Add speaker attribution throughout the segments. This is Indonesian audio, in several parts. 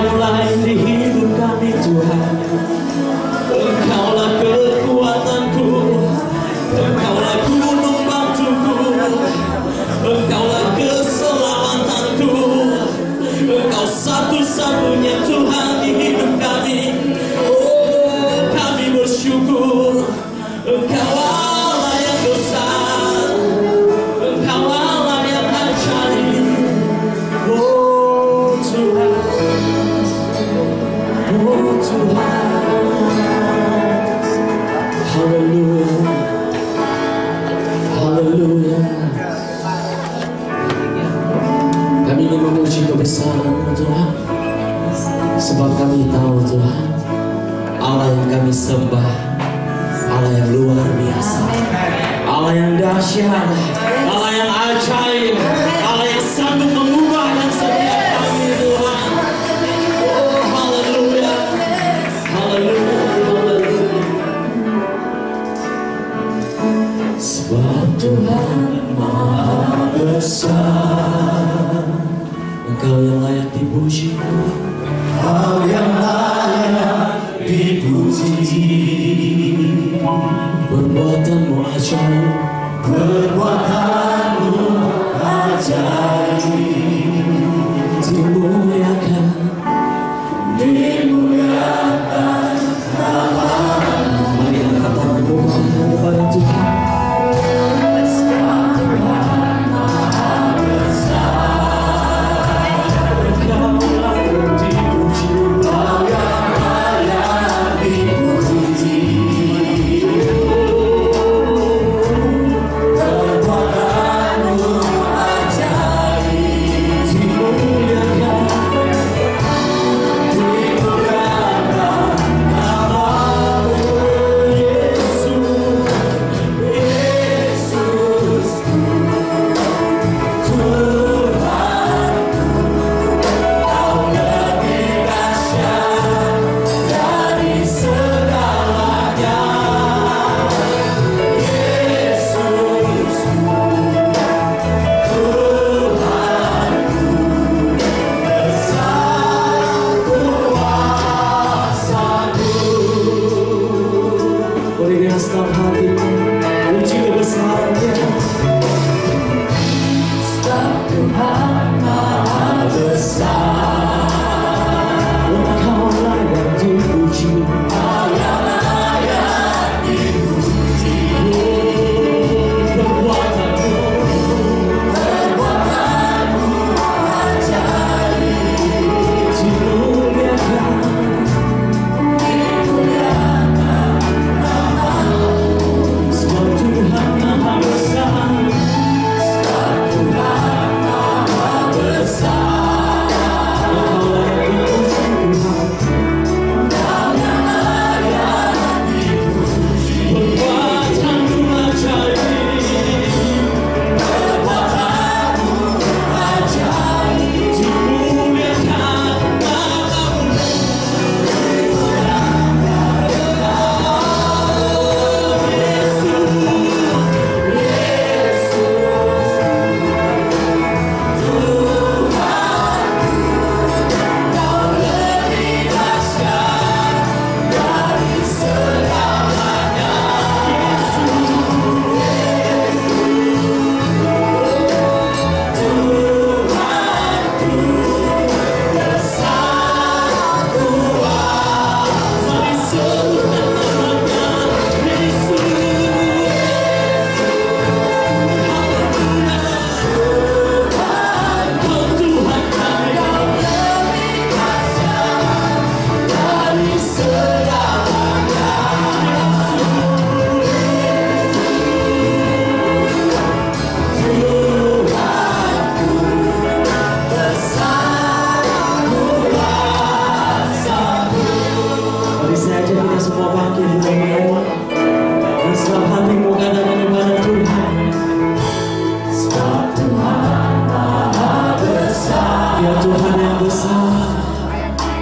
Speaker 1: mulai di hidup kami Tuhan. Engkaulah kekuatanku, Engkaulah gunung batuku, Engkaulah keselamatanku, Engkau satu-satunya Tuhan di hidup kami. Oh, kami bersyukur. Engkau Allah yang besar, Engkau Allah yang ajaib. Oh Tuhan, oh Tuhan. Haleluya, haleluya. Kami ingin memuji kebesaran Tuhan, sebab kami tahu Tuhan, Allah yang kami sembah, Allah yang luar biasa, Allah yang dahsyat, Allah yang ajaib, Allah yang sanggup mengubah setiap kami Tuhan. Oh haleluya, haleluya, haleluya. Sebab Tuhan Maha Besar, Engkau yang layak dipuji, Engkau yang layak dipuji. Perbuatanmu ajaib, perbuatanmu ajaib. Dimuliakan, dimuliakan namamu. Mari angkat tanganmu kepada Tuhan.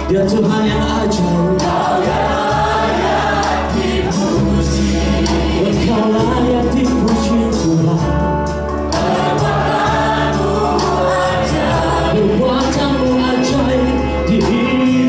Speaker 1: Dia Tuhan yang ajaib. Engkau layak dipuji Tuhan. Perbuatanmu ajaib di hidup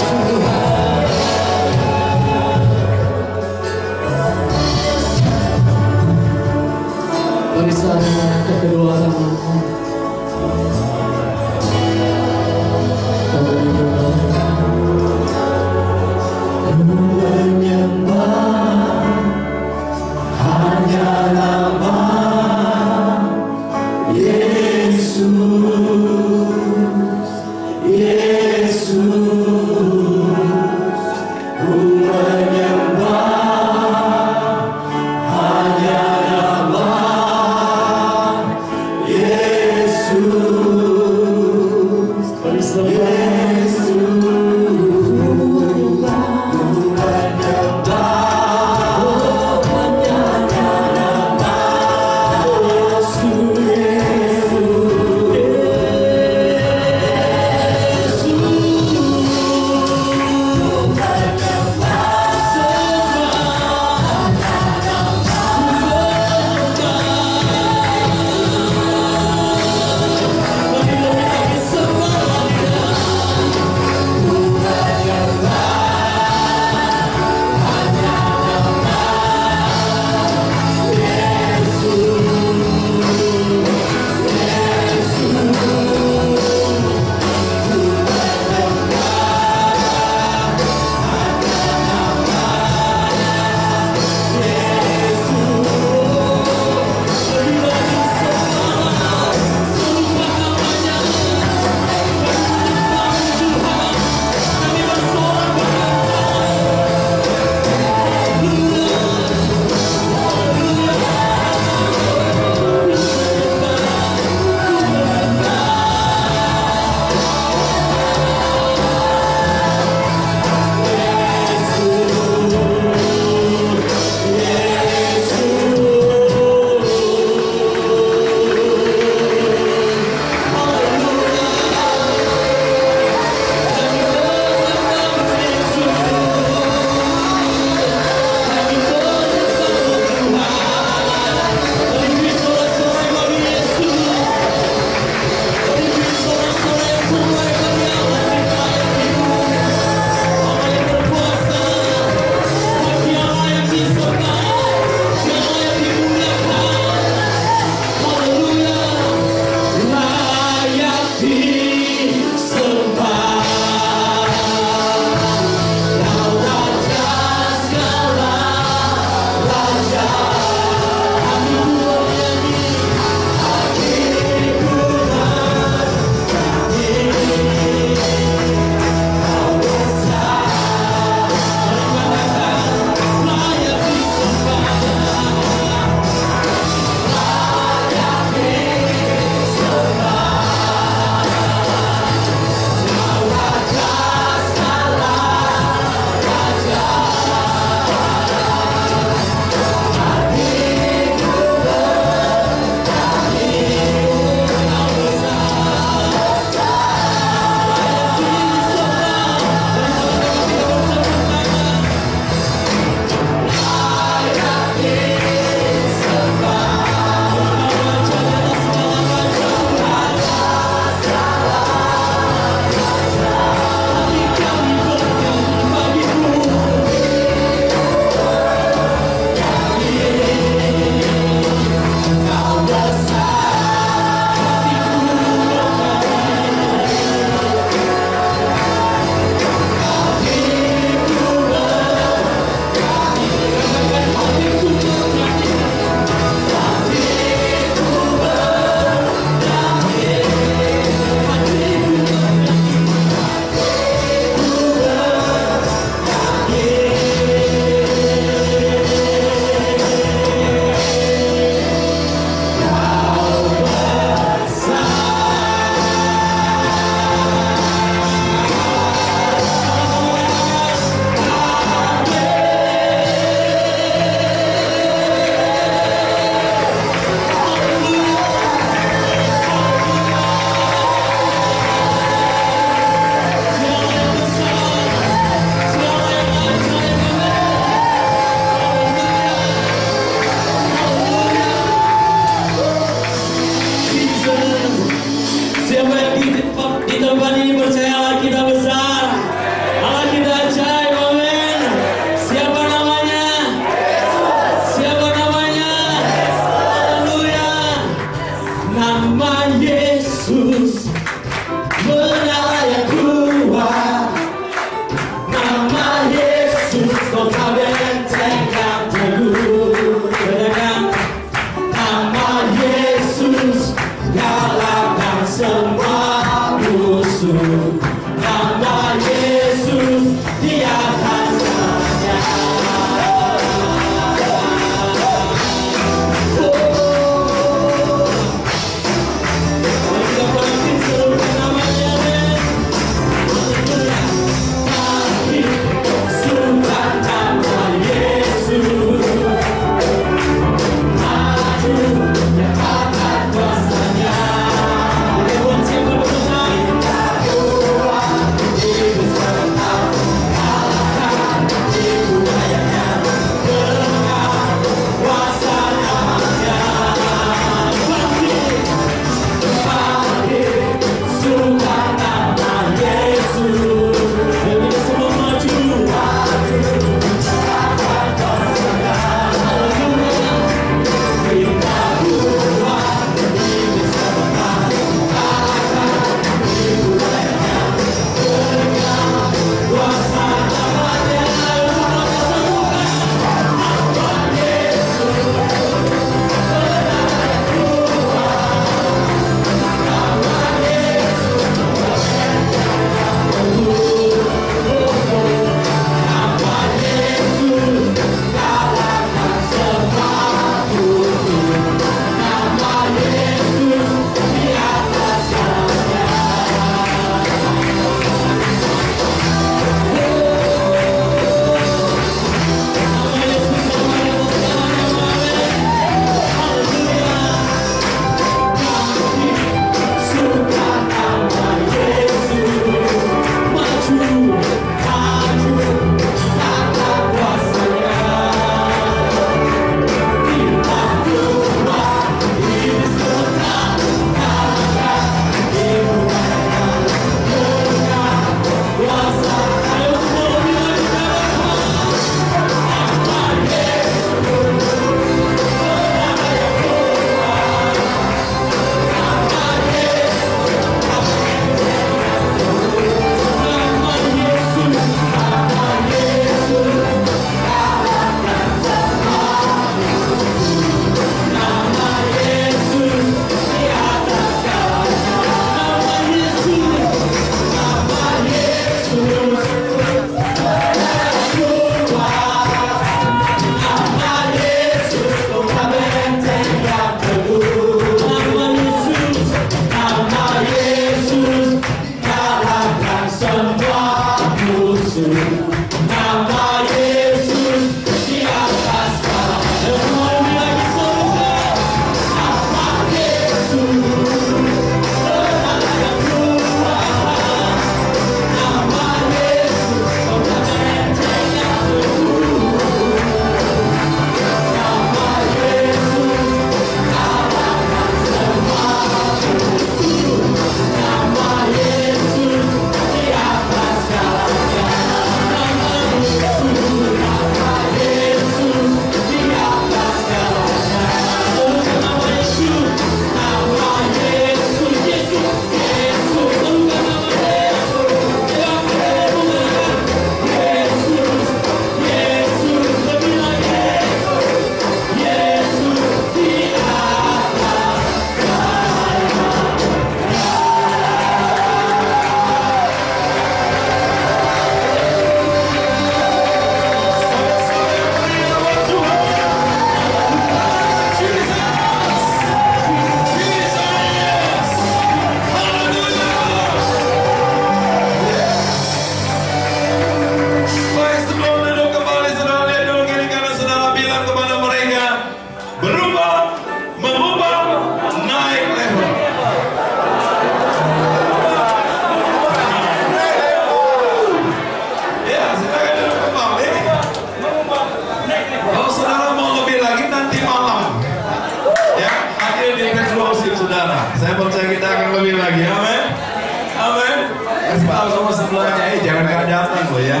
Speaker 2: yang nggak datang loh ya.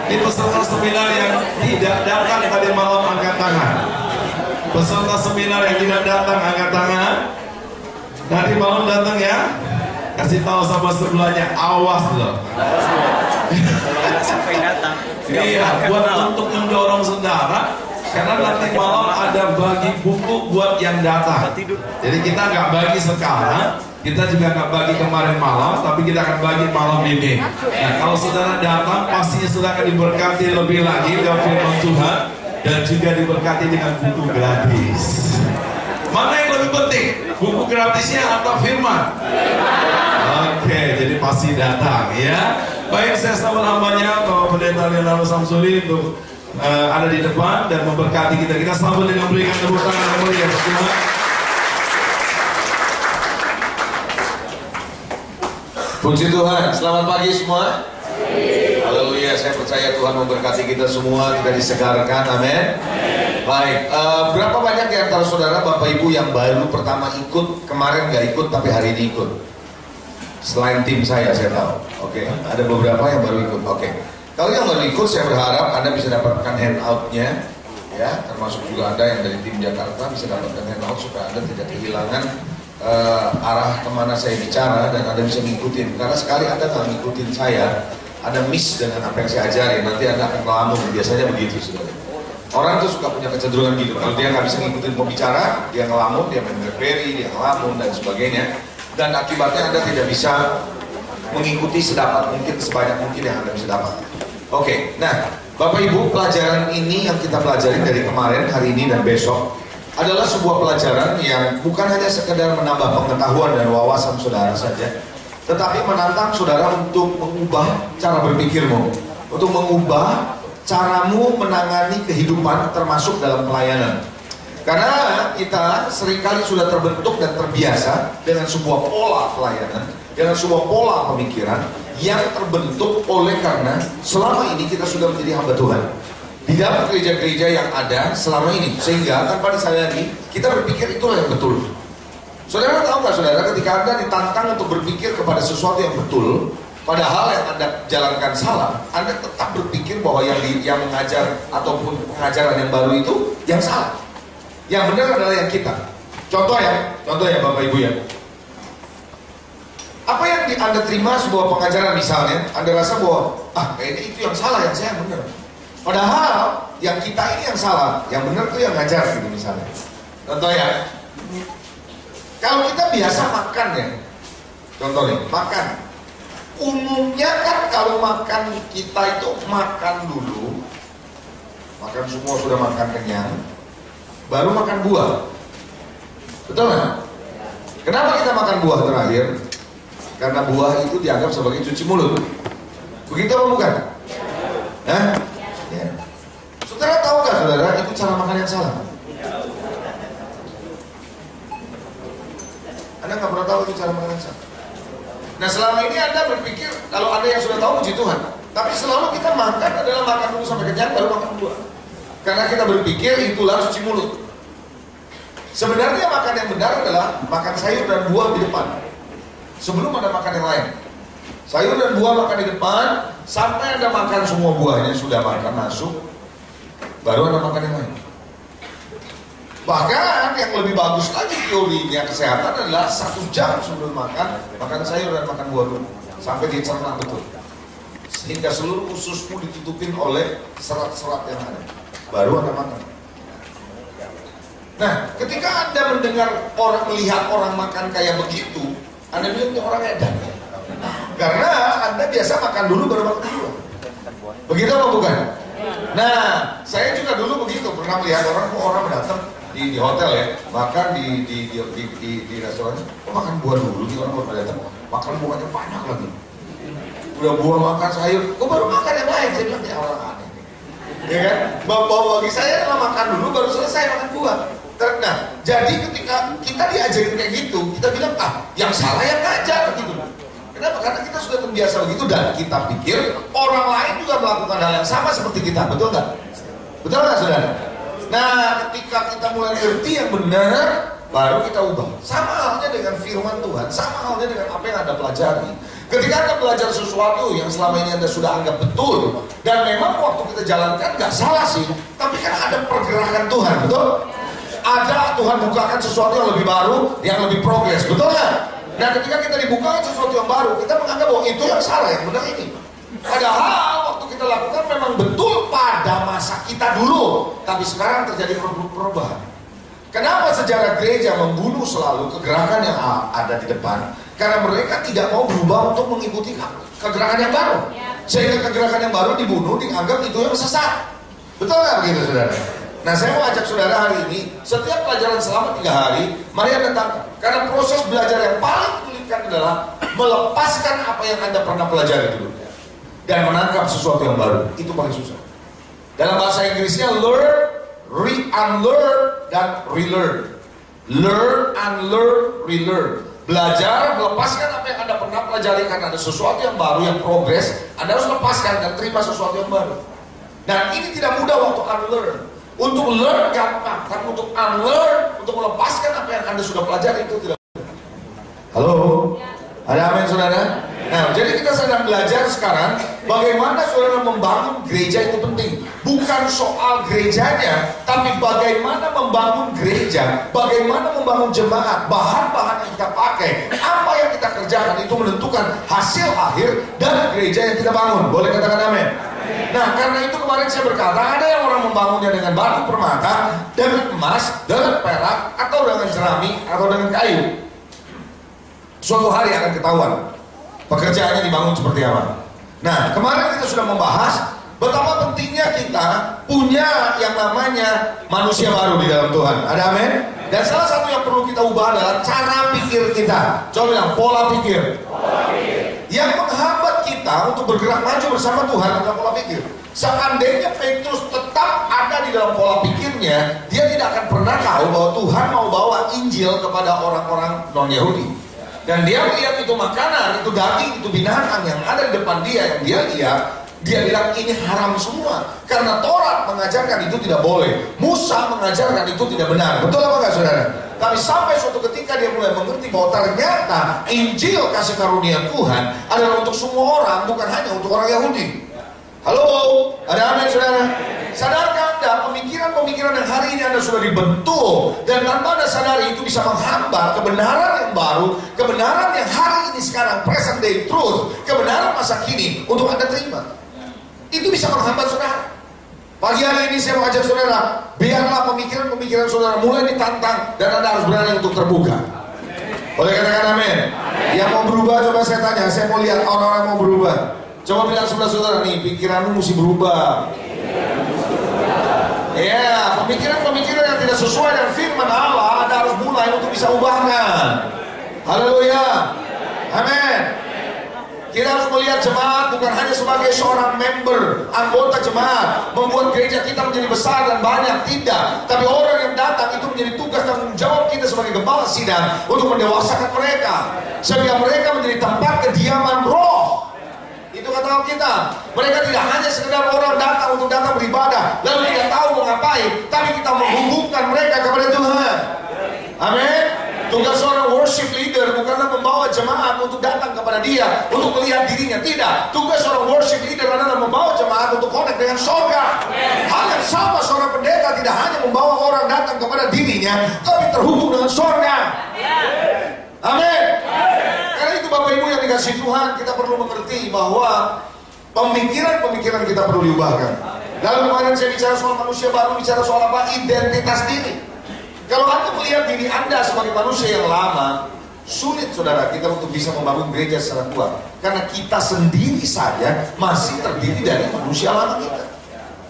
Speaker 2: Ini peserta seminar yang tidak datang tadi malam angkat tangan. Peserta seminar yang tidak datang angkat tangan. Nanti malam datang ya. Kasih tahu sama sebelahnya, awas loh.
Speaker 3: Sampai datang.
Speaker 2: Iya, buat untuk mendorong saudara. Karena nanti malam ada bagi buku buat yang datang. Jadi kita nggak bagi sekarang, kita juga nggak bagi kemarin malam, tapi kita akan bagi malam ini. Nah, kalau saudara datang, pastinya saudara akan diberkati lebih lagi dengan firman Tuhan dan juga diberkati dengan buku gratis. Mana yang lebih penting, buku gratisnya atau firman? Oke, jadi pasti datang ya. Baik, saya sambut hambanya Bapak Pendeta Leonardo Samsuri untuk ada di depan dan memberkati kita. Kita sambut dengan berikan tepuk tangan yang meriah semua. Puji Tuhan, selamat pagi semua. Haleluya, saya percaya Tuhan memberkati kita semua, kita disegarkan, amin. Baik, berapa banyak di antara saudara Bapak Ibu yang baru pertama ikut, kemarin nggak ikut tapi hari ini ikut? Selain tim saya tahu. Oke, ada beberapa yang baru ikut. Oke. Kalau yang baru ikut, saya berharap Anda bisa dapatkan handout-nya, ya, termasuk juga Anda yang dari tim Jakarta bisa dapatkan handout supaya Anda tidak kehilangan arah kemana saya bicara dan Anda bisa ngikutin. Karena sekali Anda nggak ngikutin saya, Anda miss dengan apa yang saya ajarin, nanti Anda akan ngelamun. Biasanya begitu, saudara. Orang tuh suka punya kecenderungan gitu. Kalau dia nggak bisa ngikutin pembicara, dia ngelamun, dia main BlackBerry, dia ngelamun dan sebagainya. Dan akibatnya Anda tidak bisa mengikuti sedapat mungkin, sebanyak mungkin yang Anda bisa dapat. Oke, nah Bapak Ibu, pelajaran ini yang kita pelajari dari kemarin, hari ini dan besok adalah sebuah pelajaran yang bukan hanya sekedar menambah pengetahuan dan wawasan saudara saja, tetapi menantang saudara untuk mengubah cara berpikirmu, untuk mengubah caramu menangani kehidupan termasuk dalam pelayanan. Karena kita seringkali sudah terbentuk dan terbiasa dengan sebuah pola pelayanan, dengan sebuah pola pemikiran yang terbentuk oleh karena selama ini kita sudah menjadi hamba Tuhan di dalam gereja-gereja yang ada selama ini, sehingga tanpa disadari kita berpikir itulah yang betul. Saudara tahu nggak, saudara, ketika Anda ditantang untuk berpikir kepada sesuatu yang betul, padahal yang Anda jalankan salah, Anda tetap berpikir bahwa yang mengajar ataupun pengajaran yang baru itu yang salah. Yang benar adalah yang kita. Contoh ya Bapak Ibu ya. Apa yang Anda terima sebuah pengajaran misalnya, Anda rasa bahwa kayaknya itu yang salah, yang saya yang benar. Padahal yang kita ini yang salah, yang benar itu yang ngajar gitu misalnya. Contoh ya. Kalau kita biasa makan ya, contoh nih, makan. Umumnya kan kalau makan kita itu makan dulu, makan semua sudah makan kenyang, baru makan buah. Betul nggak? Kenapa kita makan buah terakhir? Karena buah itu dianggap sebagai cuci mulut. Begitu apa bukan? Hah? Ya. Saudara tahu nggak, saudara, itu cara makan yang salah? Anda nggak pernah tahu itu cara makan yang salah. Nah, selama ini Anda berpikir, kalau Anda yang sudah tahu, puji Tuhan. Tapi selalu kita makan adalah makan dulu sampai kenyang, baru makan buah. Karena kita berpikir itulah cuci mulut. Sebenarnya makan yang benar adalah makan sayur dan buah di depan, sebelum Anda makan yang lain. Sayur dan buah makan di depan, sampai Anda makan semua buahnya, sudah makan masuk, baru Anda makan yang lain. Bahkan yang lebih bagus lagi teorinya kesehatan adalah 1 jam sebelum makan sayur dan makan buah dulu, sampai dicerna betul, sehingga seluruh ususmu ditutupin oleh serat-serat yang ada, baru Anda makan. Nah, ketika Anda mendengar melihat orang makan kayak begitu, Anda bilang ini orang edan. Karena Anda biasa makan dulu baru makan buah. Begitu apa bukan? Nah, saya juga dulu begitu, pernah melihat orang datang di hotel ya, makan di restoran, makan buah dulu, di orang baru datang, makan buahnya banyak lagi. Udah buah makan sayur, baru makan yang lain. Saya bilang ya orang aneh. Ya kan? Bahwa bagi saya adalah makan dulu baru selesai makan buah. Nah, jadi ketika kita diajarin kayak gitu, kita bilang yang salah yang ngajar gitu. Kenapa? Karena kita sudah terbiasa begitu dan kita pikir orang lain juga melakukan hal yang sama seperti kita, betul nggak? Betul nggak, saudara? Nah, ketika kita mulai ngerti yang benar, baru kita ubah. Sama halnya dengan firman Tuhan, sama halnya dengan apa yang Anda pelajari. Ketika Anda belajar sesuatu yang selama ini Anda sudah anggap betul, dan memang waktu kita jalankan nggak salah sih, tapi kan ada pergerakan Tuhan, betul? Ada Tuhan bukakan sesuatu yang lebih baru, yang lebih progres, betul nggak? Nah ketika kita dibukakan sesuatu yang baru, kita menganggap bahwa itu yang salah, yang benar ini. Padahal waktu kita lakukan memang betul pada masa kita dulu, tapi sekarang terjadi perubahan. Kenapa sejarah gereja membunuh selalu kegerakan yang ada di depan? Karena mereka tidak mau berubah untuk mengikuti kegerakan yang baru. Sehingga kegerakan yang baru dibunuh, dianggap itu yang sesat. Betul nggak begitu saudara? Nah saya mau ajak saudara hari ini, setiap pelajaran selama 3 hari, mari Anda tangkap. Karena proses belajar yang paling menyulitkan adalah melepaskan apa yang Anda pernah pelajari dulu. Dan menangkap sesuatu yang baru, itu paling susah. Dalam bahasa Inggrisnya learn, unlearn, dan relearn. Learn, unlearn, relearn. Belajar, melepaskan apa yang Anda pernah pelajari karena ada sesuatu yang baru, yang progres. Anda harus lepaskan dan terima sesuatu yang baru. Dan ini tidak mudah waktu unlearn. Untuk learn gampang, tapi untuk unlearn, untuk melepaskan apa yang Anda sudah pelajari itu tidak mudah. Halo? Ada amin saudara? Nah, jadi kita sedang belajar sekarang bagaimana saudara membangun gereja itu penting. Bukan soal gerejanya, tapi bagaimana membangun gereja, bagaimana membangun jemaat, bahan-bahan yang kita pakai, apa yang kita kerjakan itu menentukan hasil akhir dari gereja yang kita bangun. Boleh katakan amin? Nah, karena itu kemarin saya berkata, ada yang orang membangunnya dengan batu permata, dengan emas, dengan perak, atau dengan jerami, atau dengan kayu. Suatu hari akan ketahuan pekerjaannya dibangun seperti apa. Nah, kemarin kita sudah membahas betapa pentingnya kita punya yang namanya manusia baru di dalam Tuhan. Ada amin? Dan salah satu yang perlu kita ubah adalah cara pikir kita. Coba bilang, pola pikir. Yang menghambat kita untuk bergerak maju bersama Tuhan adalah pola pikir. Seandainya Petrus tetap ada di dalam pola pikirnya, dia tidak akan pernah tahu bahwa Tuhan mau bawa Injil kepada orang-orang non-Yahudi. Dan dia melihat itu makanan, itu daging, itu binatang yang ada di depan dia, yang dia lihat, dia bilang ini haram semua. Karena Taurat mengajarkan itu tidak boleh, Musa mengajarkan itu tidak benar. Betul apa enggak saudara? Tapi sampai suatu ketika dia mulai mengerti bahwa ternyata Injil kasih karunia Tuhan adalah untuk semua orang, bukan hanya untuk orang Yahudi. Halo, ada amin saudara? Sadarkah Anda pemikiran-pemikiran yang hari ini Anda sudah dibentuk dan tanpa Anda sadari itu bisa menghambat kebenaran yang baru, kebenaran yang hari ini sekarang present day truth, kebenaran masa kini untuk Anda terima. Itu bisa menghambat saudara. Pagi hari ini saya mau ajak saudara, biarlah pemikiran-pemikiran saudara mulai ditantang dan Anda harus berani untuk terbuka. Boleh katakan amin? Yang mau berubah coba saya tanya, saya mau lihat orang-orang mau berubah. Coba bilang sebelah saudara nih, pikiranmu mesti berubah. Ya, pemikiran-pemikiran yang tidak sesuai dengan firman Allah, Anda harus mulai untuk bisa ubahkan. Haleluya. Amin. Kita harus melihat jemaat bukan hanya sebagai seorang member, anggota jemaat, membuat gereja kita menjadi besar dan banyak, tidak. Tapi orang yang datang itu menjadi tugas dan tanggung jawab kita sebagai gembala sidang untuk mendewasakan mereka, sehingga mereka menjadi tempat kediaman roh. Itu kata kita. Mereka tidak hanya sekedar orang datang untuk datang beribadah lalu tidak tahu mau ngapain, tapi kita menghubungkan mereka kepada Tuhan. Amin. Tugas seorang worship leader bukanlah membawa jemaat untuk datang kepada dia, untuk melihat dirinya. Tidak. Tugas seorang worship leader adalah membawa jemaat untuk connect dengan surga. Hal yang sama seorang pendeta tidak hanya membawa orang datang kepada dirinya, tapi terhubung dengan surga. Amin. Karena itu Bapak Ibu yang dikasih Tuhan, kita perlu mengerti bahwa pemikiran-pemikiran kita perlu diubahkan. Lalu kemarin saya bicara soal manusia baru, bicara soal apa? Identitas diri. Kalau Anda melihat diri Anda sebagai manusia yang lama, sulit saudara kita untuk bisa membangun gereja secara kuat. Karena kita sendiri saja masih terdiri dari manusia lama kita.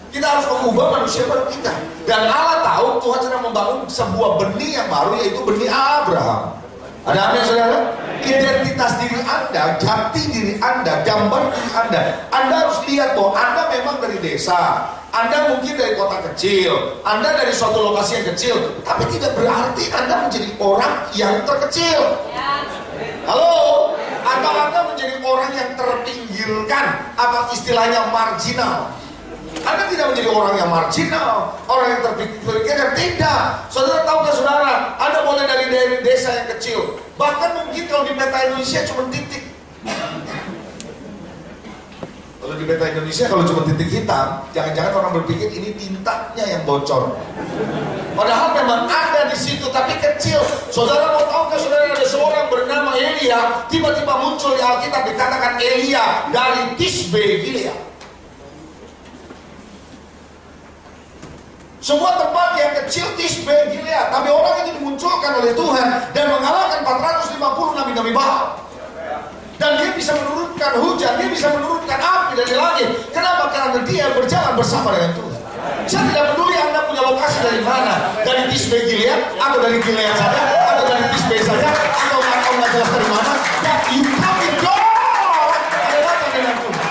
Speaker 2: Kita harus mengubah manusia baru kita. Dan Allah tahu Tuhan sedang membangun sebuah benih yang baru, yaitu benih Abraham. Ada amin saudara? Identitas diri Anda, jati diri Anda, gambar diri Anda. Anda harus lihat bahwa Anda memang dari desa, Anda mungkin dari kota kecil, Anda dari suatu lokasi yang kecil, tapi tidak berarti Anda menjadi orang yang terkecil. Halo? Atau Anda menjadi orang yang terpinggirkan, atau istilahnya marginal. Anda tidak menjadi orang yang marginal, orang yang terpinggirkan, tidak. Saudara tahukah saudara, Anda boleh dari desa yang kecil, bahkan mungkin kalau di peta Indonesia cuma titik. Kalau di peta Indonesia kalau cuma titik hitam, jangan-jangan orang berpikir ini tintanya yang bocor. Padahal memang ada di situ, tapi kecil. Saudara mau tahu ke saudara, ada seorang bernama Elia, tiba-tiba muncul di Alkitab dikatakan Elia dari Tisbe Gilead. Sebuah tempat yang kecil, Tisbe Gilead, tapi orang itu dimunculkan oleh Tuhan dan mengalahkan 450 nabi-nabi Baal. Dan dia bisa menurunkan hujan, dia bisa menurunkan api dari langit. Kenapa? Karena dia berjalan bersama dengan Tuhan. Saya tidak peduli Anda punya lokasi dari mana, dari Tisbe Gilead, atau dari Gilead saja, atau dari Tisbe saja, atau nggak jelas dari mana. Ya, you come with God. Ada datang dengan Tuhan.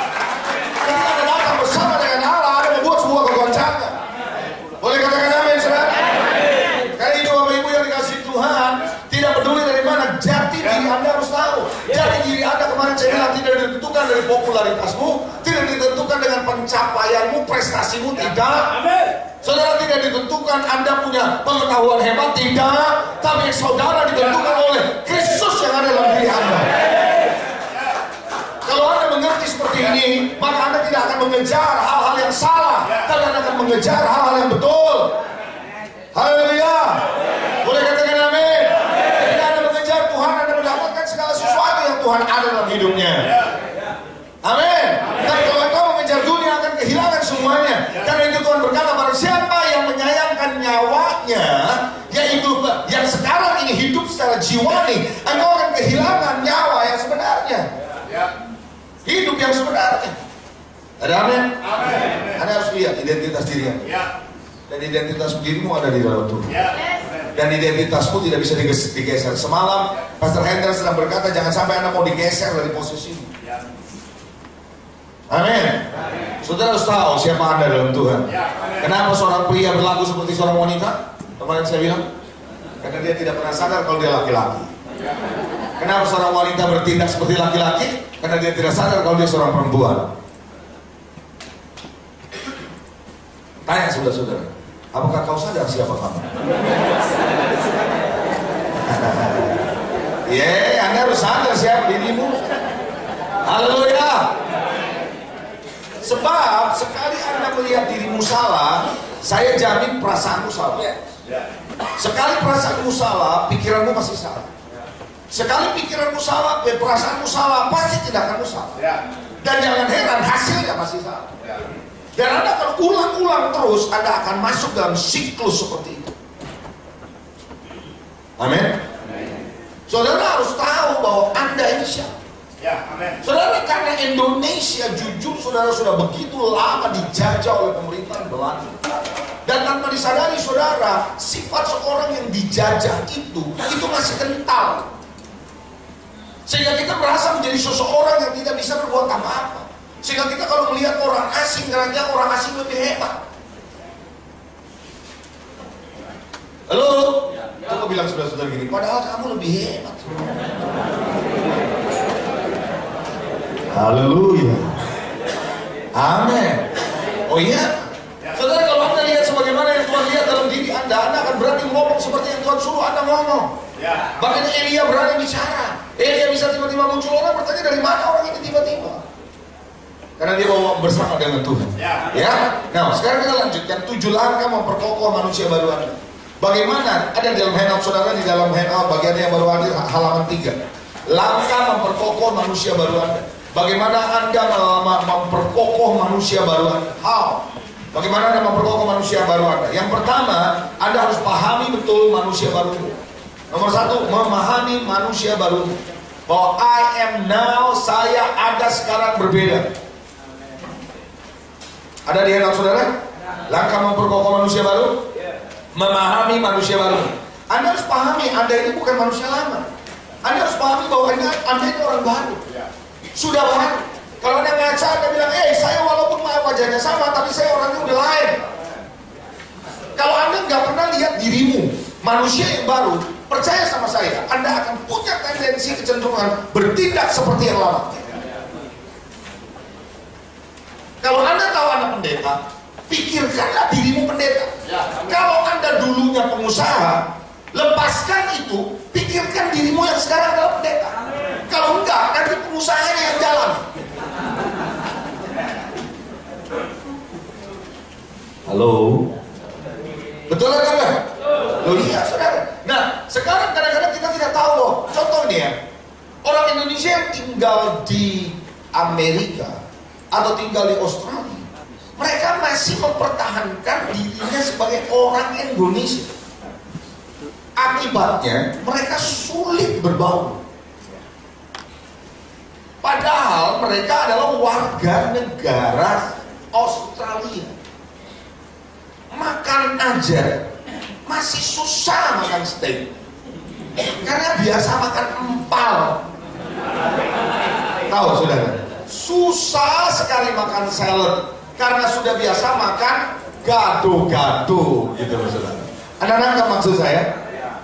Speaker 2: Ketika Anda datang bersama dengan Allah, Anda membuat sebuah kegoncangan. Boleh katakan amin, saudara? Karena itu Bapak Ibu yang dikasih Tuhan, tidak peduli dari mana, jati diri Anda harus tahu. Jati diri Anda kemarin saya bilang tidak ditentukan dari popularitasmu, tidak ditentukan dengan pencapaianmu, prestasimu, tidak. Saudara tidak ditentukan Anda punya pengetahuan hebat, tidak. Tapi saudara ditentukan oleh Kristus yang ada dalam diri Anda. Kalau Anda mengerti seperti ini, maka Anda tidak akan mengejar hal-hal yang salah, tapi Anda akan mengejar hal-hal yang betul. Haleluya. Boleh katakan amin. Ketika Anda mengejar Tuhan, Anda mendapatkan segala sesuatu yang Tuhan ada dalam hidupnya. Amin. Dan kalau engkau mengejar dunia akan kehilangan semuanya. Karena itu Tuhan berkata, barang siapa yang menyayangkan nyawanya, yaitu yang sekarang ini hidup secara jiwani, engkau akan kehilangan nyawa yang sebenarnya. Hidup yang sebenarnya. Ada amin? Anda harus lihat identitas diri Anda. Dan identitas dirimu ada di dalam Tuhan. Dan identitasmu tidak bisa digeser. Semalam Pastor Hendra sedang berkata, jangan sampai Anda mau digeser dari posisimu. Amin. Saudara harus tahu siapa Anda dalam Tuhan. Kenapa seorang pria berlaku seperti seorang wanita? Kemarin saya bilang, karena dia tidak pernah sadar kalau dia laki-laki. Kenapa seorang wanita bertindak seperti laki-laki? Karena dia tidak sadar kalau dia seorang perempuan. Tanya saudara-saudara, apakah kau sadar siapa kamu? Anda harus sadar siapa dirimu. Haleluya. Sebab sekali Anda melihat dirimu salah, saya jamin perasaanmu salah. Sekali perasaanmu salah, pikiranmu pasti salah. Sekali pikiranmu salah, perasaanmu salah, pasti tindakanmu salah. Dan jangan heran, hasilnya pasti salah. Dan Anda kalau ulang-ulang terus, Anda akan masuk dalam siklus seperti itu. Amin. Saudara harus tahu bahwa Anda ini siapa. Saudara, karena Indonesia jujur saudara sudah begitu lama dijajah oleh pemerintahan Belanda. Dan tanpa disadari saudara, sifat seorang yang dijajah itu masih kental. Sehingga kita merasa menjadi seseorang yang tidak bisa berbuat apa-apa. Sehingga kita kalau melihat orang asing, kadang-kadang orang asing lebih hebat. Halo? Coba bilang saudara-saudara gini, padahal kamu lebih hebat. Haleluya. Amin. Oh iya? Saudara, kalau Anda lihat sebagaimana yang Tuhan lihat dalam diri Anda akan berani ngomong seperti yang Tuhan suruh Anda ngomong. Makanya Elia berani bicara. Elia bisa tiba-tiba muncul, orang bertanya dari mana orang ini tiba-tiba. Karena dia bawa bersama dengan Tuhan. Ya. Nah, sekarang kita lanjutkan 7 langkah memperkokoh manusia baru Anda. Bagaimana? Ada di dalam handout saudara, di dalam handout bagian yang baru hadir halaman 3. Langkah memperkokoh manusia baru Anda. Bagaimana Anda memperkokoh manusia baru Anda? How? Bagaimana Anda memperkokoh manusia baru Anda? Yang pertama, Anda harus pahami betul manusia baru. Nomor 1, memahami manusia baru. Bahwa I am now, saya ada sekarang berbeda. Ada di handout saudara? Langkah memperkokoh manusia baru? Memahami manusia baru. Anda harus pahami, Anda ini bukan manusia lama. Anda harus pahami bahwa Anda ini orang baru. Sudah baru. Kalau Anda ngaca, Anda bilang, saya walaupun wajahnya sama, tapi saya orangnya udah lain. Kalau Anda nggak pernah lihat dirimu, manusia yang baru, percaya sama saya, Anda akan punya tendensi kecenderungan bertindak seperti yang lama. Kalau Anda tahu Anda pendeta, pikirkanlah dirimu pendeta. Kalau Anda dulunya pengusaha, lepaskan itu, pikirkan dirimu yang sekarang adalah pendeta. Kalau enggak, nanti pengusahanya yang jalan. Halo? Betul atau enggak? Loh iya saudara. Nah sekarang kadang-kadang kita tidak tahu loh. Contoh ini ya, orang Indonesia yang tinggal di Amerika atau tinggal di Australia, mereka masih mempertahankan dirinya sebagai orang Indonesia. Akibatnya mereka sulit berbaur. Padahal mereka adalah warga negara Australia. Makan aja masih susah makan steak, karena biasa makan empal. Tahu saudara? Susah sekali makan salad karena sudah biasa makan gado-gado gitu loh saudara. Anda nangkap maksud saya?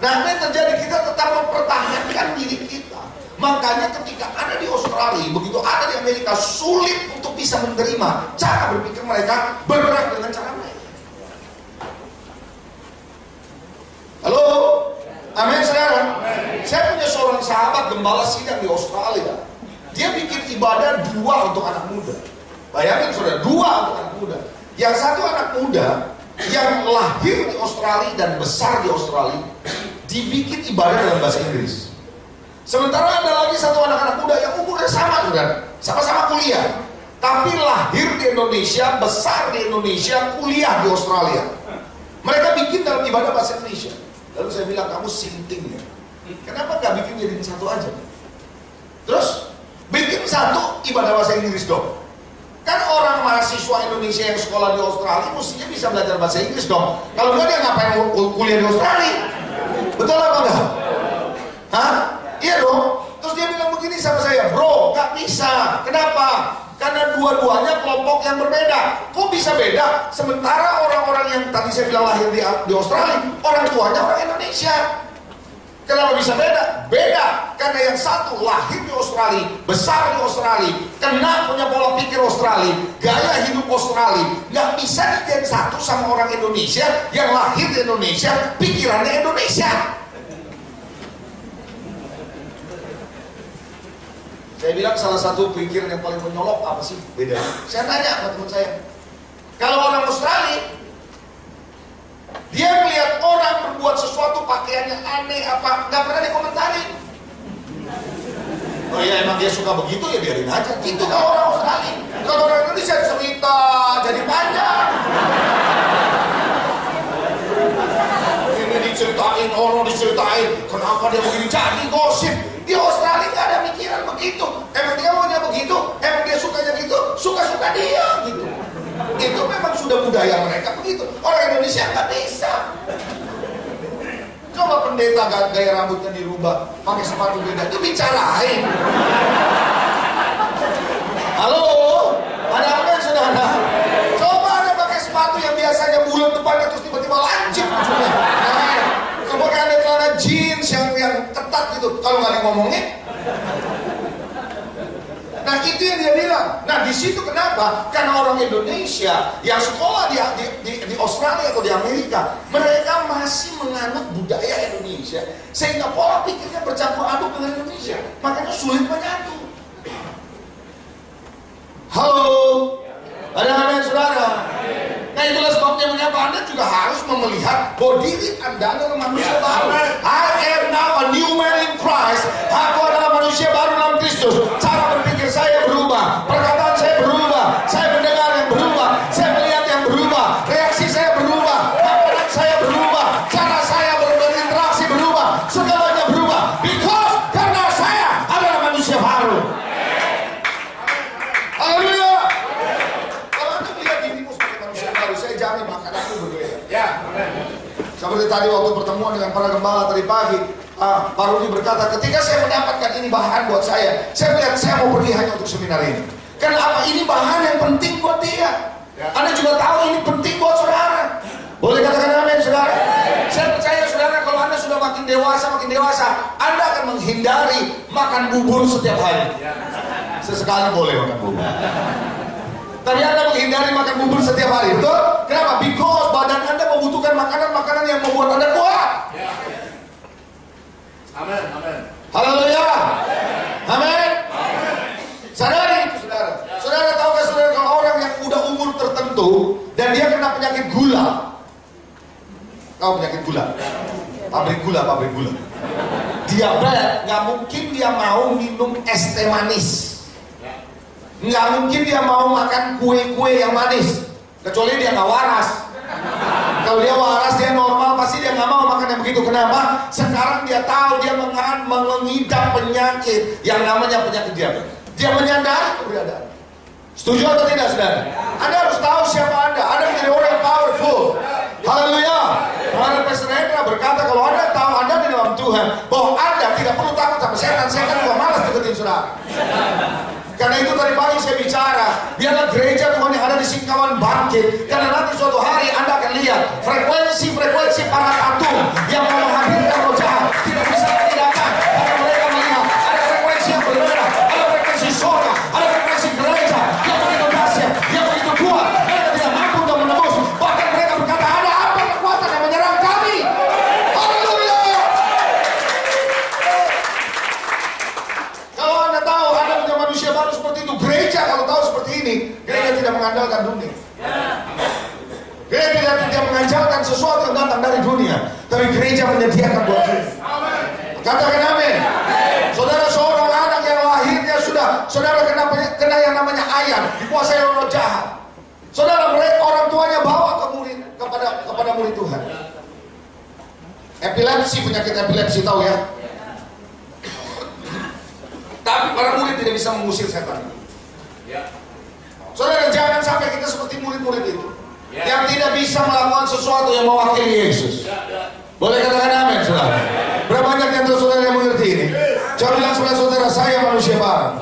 Speaker 2: Nah ini terjadi, kita tetap mempertahankan diri kita. Makanya ketika ada di Australia, begitu ada di Amerika, sulit untuk bisa menerima cara berpikir mereka, bergerak dengan cara mereka. Halo? Amin saudara? Saya punya seorang sahabat gembala sidang di Australia. Dia bikin ibadah 2 untuk anak muda. Bayangin saudara, 2 untuk anak muda. Yang satu anak muda yang lahir di Australia dan besar di Australia, dibikin ibadah dalam bahasa Inggris. Sementara ada lagi satu anak-anak muda yang umurnya sama saudara, sama-sama kuliah, tapi lahir di Indonesia, besar di Indonesia, kuliah di Australia. Mereka bikin dalam ibadah bahasa Indonesia. Lalu saya bilang, kamu sinting ya, kenapa nggak bikin jadi satu aja? Terus bikin satu ibadah bahasa Inggris dong. Kan orang mahasiswa Indonesia yang sekolah di Australia mestinya bisa belajar bahasa Inggris dong. Kalau enggak dia ngapain kuliah di Australia? Betul apa enggak? Hah? Iya dong. Terus dia bilang begini sama saya, bro, nggak bisa. Kenapa? Karena dua-duanya kelompok yang berbeda. Kok bisa beda? Sementara orang-orang yang tadi saya bilang lahir di Australia, orang tuanya orang Indonesia. Kenapa bisa beda? Beda karena yang satu lahir di Australia, besar di Australia, kena punya pola pikir Australia, gaya hidup Australia. Nggak bisa dijadiin satu sama orang Indonesia yang lahir di Indonesia, pikirannya Indonesia. Saya bilang salah satu pikiran yang paling menyolok apa sih bedanya? Saya tanya sama teman saya, kalau orang Australia, dia melihat orang berbuat sesuatu pakaiannya aneh apa, nggak pernah dikomentarin. Oh iya emang dia suka begitu ya biarin aja. Gitu kalau orang Australia. Kalau orang Indonesia cerita jadi panjang. Ini diceritain, orang diceritain. Kenapa dia begini, jadi gosip. Di Australia nggak ada mikiran begitu. Emang dia maunya begitu, emang dia sukanya gitu, suka-suka dia gitu. Itu memang sudah budaya mereka begitu. Orang Indonesia nggak bisa. Coba pendeta gaya rambutnya dirubah, pakai sepatu beda, dibicarain. Halo, ada apa saudara? Coba Anda pakai sepatu yang biasanya bulat depannya terus tiba-tiba lancip ujungnya. Coba ada celana jeans yang ketat gitu, kalau nggak ngomongin. Nah itu yang dia bilang. Nah di situ kenapa? Karena orang Indonesia yang sekolah di Australia atau di Amerika, mereka masih menganut budaya Indonesia, sehingga pola pikirnya bercampur aduk dengan Indonesia, makanya sulit menyatu. Halo, ada saudara? Nah itulah sebabnya mengapa Anda juga harus melihat bahwa diri Anda adalah manusia baru. I am now a new man in Christ. Aku adalah manusia baru dalam Kristus. Cara berpikir saya berubah, perkataan saya berubah, saya mendengar yang berubah, saya melihat yang berubah, reaksi saya berubah, makanan saya berubah, cara saya berinteraksi berubah, segalanya berubah. Because karena saya adalah manusia baru. Haleluya. Kalau Anda melihat dirimu sebagai manusia baru, saya jamin makananmu berbeda. Ya. Seperti tadi waktu pertemuan dengan para gembala tadi pagi, Pak Rudi berkata, ketika saya mendapatkan ini bahan buat saya melihat saya mau pergi hanya untuk seminar ini. Karena apa? Ini bahan yang penting buat dia. Anda juga tahu ini penting buat saudara. Boleh katakan amin saudara? Saya percaya saudara, kalau Anda sudah makin dewasa, Anda akan menghindari makan bubur setiap hari. Sesekali boleh makan bubur. Tapi Anda menghindari makan bubur setiap hari, betul? Kenapa? Because badan Anda membutuhkan makanan-makanan yang membuat Anda kuat. Amin, amin. Haleluya. Amin. Sadari itu saudara. Saudara tahukah saudara kalau orang yang udah umur tertentu dan dia kena penyakit penyakit gula. Tahu penyakit gula? Pabrik gula. Diabetes, nggak mungkin dia mau minum es teh manis. Nggak mungkin dia mau makan kue-kue yang manis. Kecuali dia nggak waras. Kalau dia waras, dia normal, pasti dia nggak mau makan yang begitu. Kenapa? Sekarang dia tahu dia mengidap penyakit yang namanya penyakit diabetes. Dia menyadari keberadaan. Setuju atau tidak, saudara? Anda harus tahu siapa Anda. Anda menjadi orang yang powerful. Haleluya. Kemarin Pastor Hendra berkata kalau Anda tahu Anda di dalam Tuhan, bahwa Anda tidak perlu takut sama setan. Setan juga malas deketin saudara. Karena itu tadi pagi saya bicara, biarlah gereja Tuhan yang ada di Singkawan bangkit. Karena nanti suatu hari Anda akan lihat frekuensi para tatung yang mau menghadirkan roh jahat tidak bisa ditinggalkan. Karena mereka melihat ada frekuensi yang berbeda, ada frekuensi surga, ada frekuensi gereja yang begitu dahsyat, yang begitu kuat. Mereka tidak mampu untuk menembus. Bahkan mereka berkata, ada apa kekuatan yang menyerang kami? Haleluya. Kalau Anda tahu Anda punya manusia baru seperti itu, gereja kalau tahu seperti ini, gereja tidak mengandalkan dunia. Gereja tidak mengandalkan sesuatu yang datang dari dunia, tapi gereja menyediakan buat kita. Katakan amin. Saudara, seorang anak yang lahirnya saudara kena yang namanya ayan, dikuasai roh jahat. Saudara, mereka orang tuanya bawa kepada murid Tuhan. Epilepsi, penyakit epilepsi, tahu ya? Tapi para murid tidak bisa mengusir setan. Saudara, jangan sampai kita seperti murid-murid itu yang tidak bisa melakukan sesuatu yang mewakili Yesus. Boleh katakan amin, saudara? Berapa banyak yang saudara yang mengerti ini? Coba bilang saudara, saya manusia baru.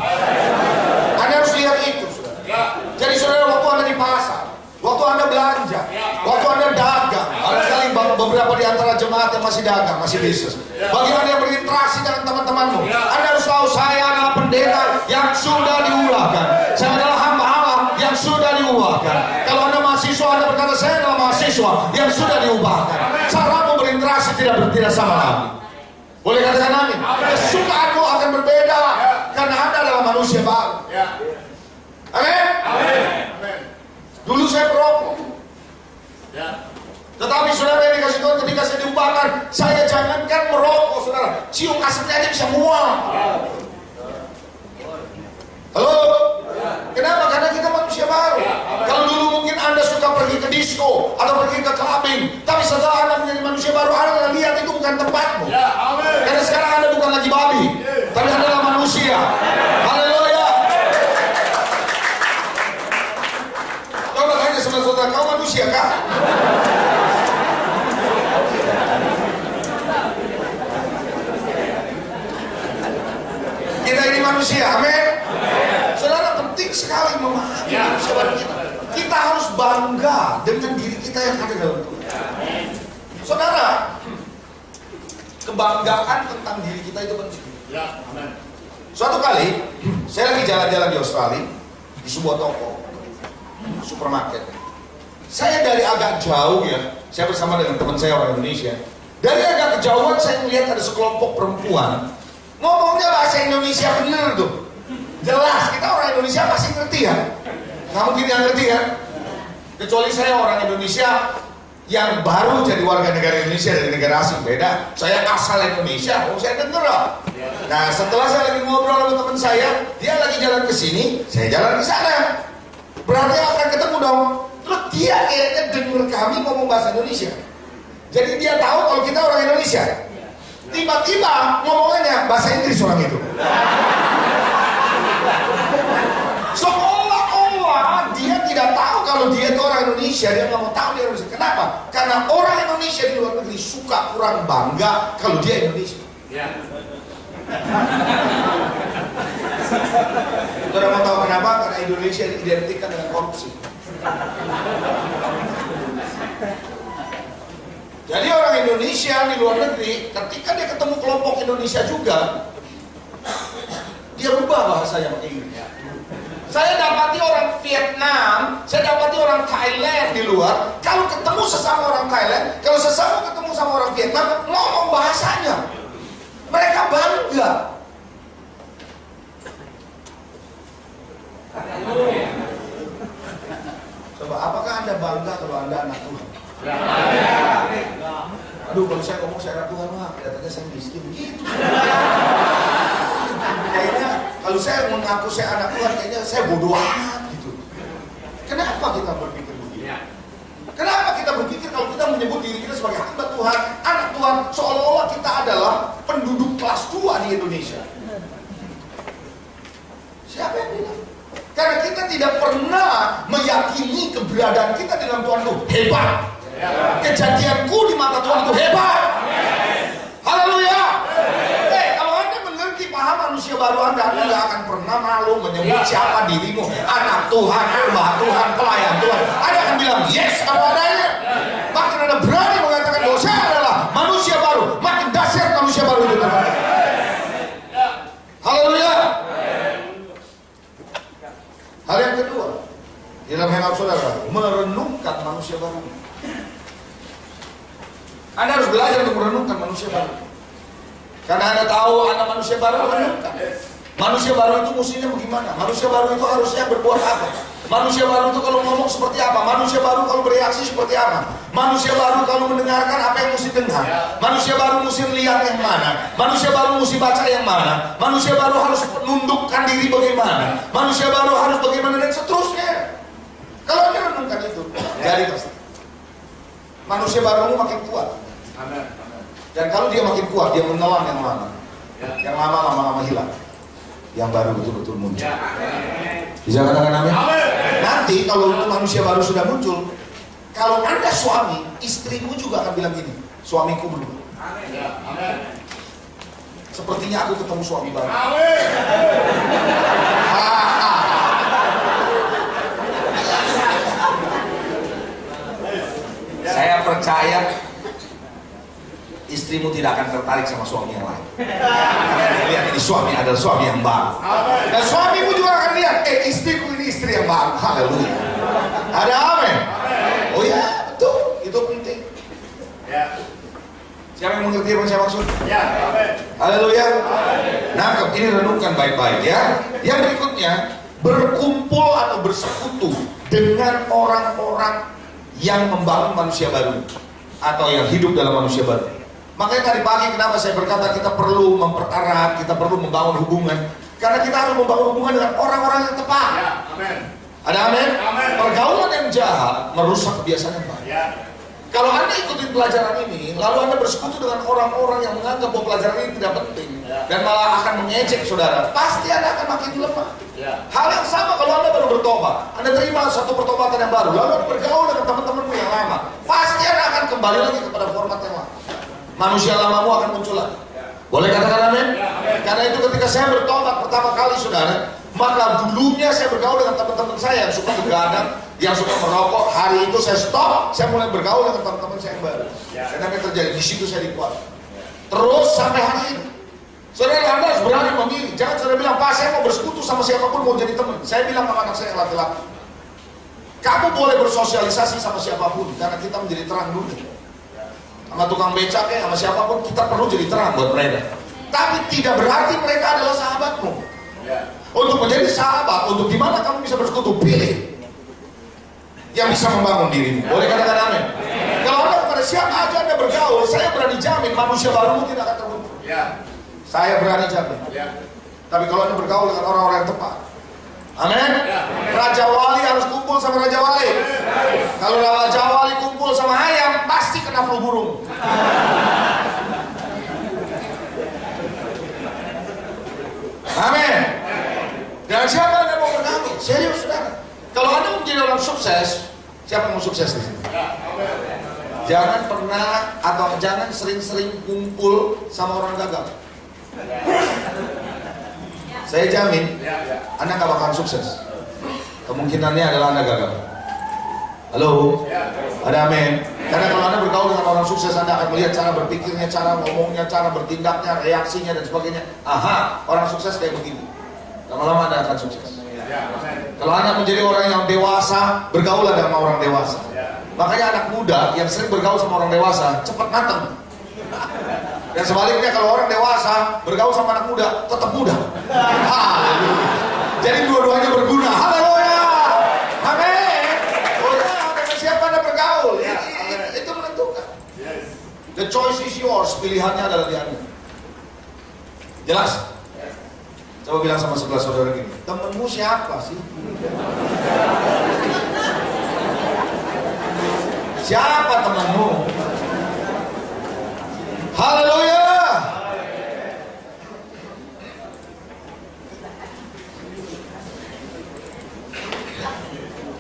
Speaker 2: Anda harus lihat itu, saudara. Jadi saudara, waktu Anda di pasar, waktu Anda belanja, waktu Anda dagang, barangkali beberapa di antara jemaat yang masih dagang, masih bisnis. Bagi Anda yang berinteraksi dengan teman-temanmu, Anda harus tahu saya adalah pendeta yang sudah diulahkan. Saya adalah hamba Allah yang sudah diubahkan. Kalau Anda mahasiswa, Anda berkata saya adalah mahasiswa yang sudah diubahkan. Caramu berinteraksi tidak sama lagi. Boleh katakan amin? Kesukaanmu akan berbeda karena Anda adalah manusia baru. Amin? Dulu saya perokok. Tetapi saudara yang dikasih Tuhan, ketika saya diubahkan, saya jangankan merokok, saudara, cium asapnya aja bisa mual. Halo? Kenapa? Karena kita manusia baru. Kalau dulu mungkin Anda suka pergi ke disco atau pergi ke clubbing, tapi setelah Anda menjadi manusia baru, Anda lihat itu bukan tempatmu. Karena sekarang Anda bukan lagi babi, tapi Anda adalah manusia. Haleluya. Coba tanya sama saudara, kau manusia kah? Kita ini manusia, amin. Saudara, penting sekali memahami manusia baru kita. Kita harus bangga dengan diri kita yang ada dalam Tuhan. Saudara, kebanggaan tentang diri kita itu penting. Suatu kali, saya lagi jalan-jalan di Australia, di sebuah toko, supermarket. Saya dari agak jauh ya, saya bersama dengan teman saya orang Indonesia. Dari agak kejauhan saya melihat ada sekelompok perempuan ngomongnya bahasa Indonesia bener tuh. Jelas, kita orang Indonesia pasti ngerti ya. Nggak mungkin yang ngerti ya. Kecuali saya orang Indonesia yang baru jadi warga negara Indonesia dari negara asing, beda. Saya asal Indonesia, saya denger lah. Nah, setelah saya lagi ngobrol sama teman saya, dia lagi jalan ke sini, saya jalan ke sana. Berarti akan ketemu dong. Terus dia kayaknya denger kami ngomong bahasa Indonesia. Jadi dia tahu kalau kita orang Indonesia. Tiba-tiba ngomongannya bahasa Inggris orang itu. Seolah-olah dia tidak tahu kalau dia itu orang Indonesia. Dia nggak mau tahu dia Indonesia. Kenapa? Karena orang Indonesia di luar negeri suka kurang bangga kalau dia Indonesia. Saudara mau tahu kenapa? Karena Indonesia diidentikan dengan korupsi. Jadi orang Indonesia di luar negeri, ketika dia ketemu kelompok Indonesia juga, dia rubah bahasanya pakai Inggris. Saya dapati orang Vietnam, saya dapati orang Thailand di luar. Kalau ketemu sesama orang Thailand, kalau sesama ketemu sama orang Vietnam, ngomong bahasanya, mereka bangga. Coba, apakah Anda bangga kalau Anda anak Tuhan? Aduh, kalau saya ngomong saya anak Tuhan, wah kelihatannya saya miskin gitu. Kayaknya kalau saya mengaku saya anak Tuhan, kayaknya saya bodoh amat gitu. Kenapa kita berpikir begitu? Kenapa kita berpikir kalau kita menyebut diri kita sebagai hamba Tuhan, anak Tuhan, seolah-olah kita adalah penduduk kelas 2 di Indonesia? Siapa yang bilang? Karena kita tidak pernah meyakini keberadaan kita di dalam Tuhan itu hebat. Kejadianku di mata Tuhan itu hebat. Haleluya. Kalau Anda mengerti paham manusia baru Anda nggak akan pernah malu menyebut siapa dirimu anak Tuhan, hamba Tuhan, pelayan Tuhan. Anda akan bilang yes apa adanya. Makin Anda berani mengatakan bahwa saya adalah manusia baru, makin dahsyat manusia baru itu. Haleluya. Hal yang kedua, di dalam hangout saudara, merenungkan manusia baru. Anda harus belajar untuk merenungkan manusia baru. Karena Anda tahu Anda manusia baru, merenungkan. Manusia baru itu mestinya bagaimana? Manusia baru itu harusnya berbuat apa? Manusia baru itu kalau ngomong seperti apa? Manusia baru kalau bereaksi seperti apa? Manusia baru kalau mendengarkan apa yang mesti dengar? Manusia baru mesti lihat yang mana? Manusia baru mesti baca yang mana? Manusia baru harus menundukkan diri bagaimana? Manusia baru harus bagaimana dan seterusnya. Kalau Anda renungkan itu, jadi pasti manusia barumu makin kuat. Dan kalau dia makin kuat, dia menelan yang lama. Yang lama lama-lama hilang. Yang baru betul-betul muncul. Bisa katakan amin? Nanti kalau itu manusia baru sudah muncul, kalau Anda suami, istrimu juga akan bilang gini, suamiku belum. Sepertinya aku ketemu suami baru. Saya percaya istrimu tidak akan tertarik sama suami yang lain. Lihat, ini suami adalah suami yang baru. Dan suamimu juga akan lihat, istriku ini istri yang baru. Haleluya. Ada amin. Oh ya, betul. Itu penting. Siapa yang mengerti apa saya maksud? Haleluya. Nah, ini renungkan baik-baik ya. Yang berikutnya, berkumpul atau bersekutu dengan orang-orang yang membangun manusia baru atau yang hidup dalam manusia baru. Makanya tadi pagi kenapa saya berkata kita perlu mempererat, kita perlu membangun hubungan. Karena kita harus membangun hubungan dengan orang-orang yang tepat. Ada amin? Pergaulan yang jahat merusak kebiasaan yang baik. Kalau Anda ikutin pelajaran ini, lalu Anda bersekutu dengan orang-orang yang menganggap bahwa pelajaran ini tidak penting dan malah akan mengejek saudara, pasti Anda akan makin lemah. Hal yang sama kalau Anda baru bertobat, Anda terima satu pertobatan yang baru, lalu Anda bergaul dengan teman-temanmu yang lama, pasti Anda akan kembali lagi kepada format yang lama. Manusia lamamu akan muncul lagi. Boleh katakan amin? Karena itu ketika saya bertobat pertama kali saudara, maka dulunya saya bergaul dengan teman-teman saya yang suka begadang, yang suka merokok. Hari itu saya stop, saya mulai bergaul dengan teman-teman saya yang baru. Dan apa yang terjadi? Di situ saya dikuat. Terus sampai hari ini. Saudara, Anda harus berani memilih. Jangan saudara bilang, Pak saya mau bersekutu sama siapapun, mau jadi teman. Saya bilang sama anak saya yang laki-laki, kamu boleh bersosialisasi sama siapapun, karena kita menjadi terang dunia. Sama tukang becak ya, sama siapapun, kita perlu jadi terang buat mereka. Tapi tidak berarti mereka adalah sahabatmu. Untuk menjadi sahabat, untuk dimana kamu bisa bersekutu, pilih yang bisa membangun dirimu. Boleh katakan amin? Kalau Anda kepada siapa aja Anda bergaul, saya berani jamin manusia barumu tidak akan terbentuk. Saya berani jamin. Tapi kalau Anda bergaul dengan orang-orang yang tepat, amin? Raja Wali harus kumpul sama Raja Wali. Kalau Raja Wali kumpul sama ayam, pasti kena flu burung. Amin. Dan siapa Anda mau bergaul? Serius saudara. Kalau Anda mau menjadi orang sukses, siapa yang mau sukses di sini? Jangan pernah atau jangan sering-sering kumpul sama orang gagal. Saya jamin, Anda gak bakalan sukses. Kemungkinannya adalah Anda gagal. Halo? Ada amin? Karena kalau Anda bergaul dengan orang sukses, Anda akan melihat cara berpikirnya, cara ngomongnya, cara bertindaknya, reaksinya, dan sebagainya. Aha, orang sukses kayak begini. Lama-lama Anda akan sukses. Kalau Anda menjadi orang yang dewasa, bergaulah dengan orang dewasa. Makanya anak muda yang sering bergaul sama orang dewasa, cepat matang. Dan sebaliknya kalau orang dewasa bergaul sama anak muda, tetap muda. Haleluya. Jadi dua-duanya berguna. Haleluya. Amin. Oh ya, The choice is yours, pilihannya adalah di Anda. Jelas? Coba bilang sama sebelah saudara gini, temenmu siapa sih? Siapa temanmu? Haleluya!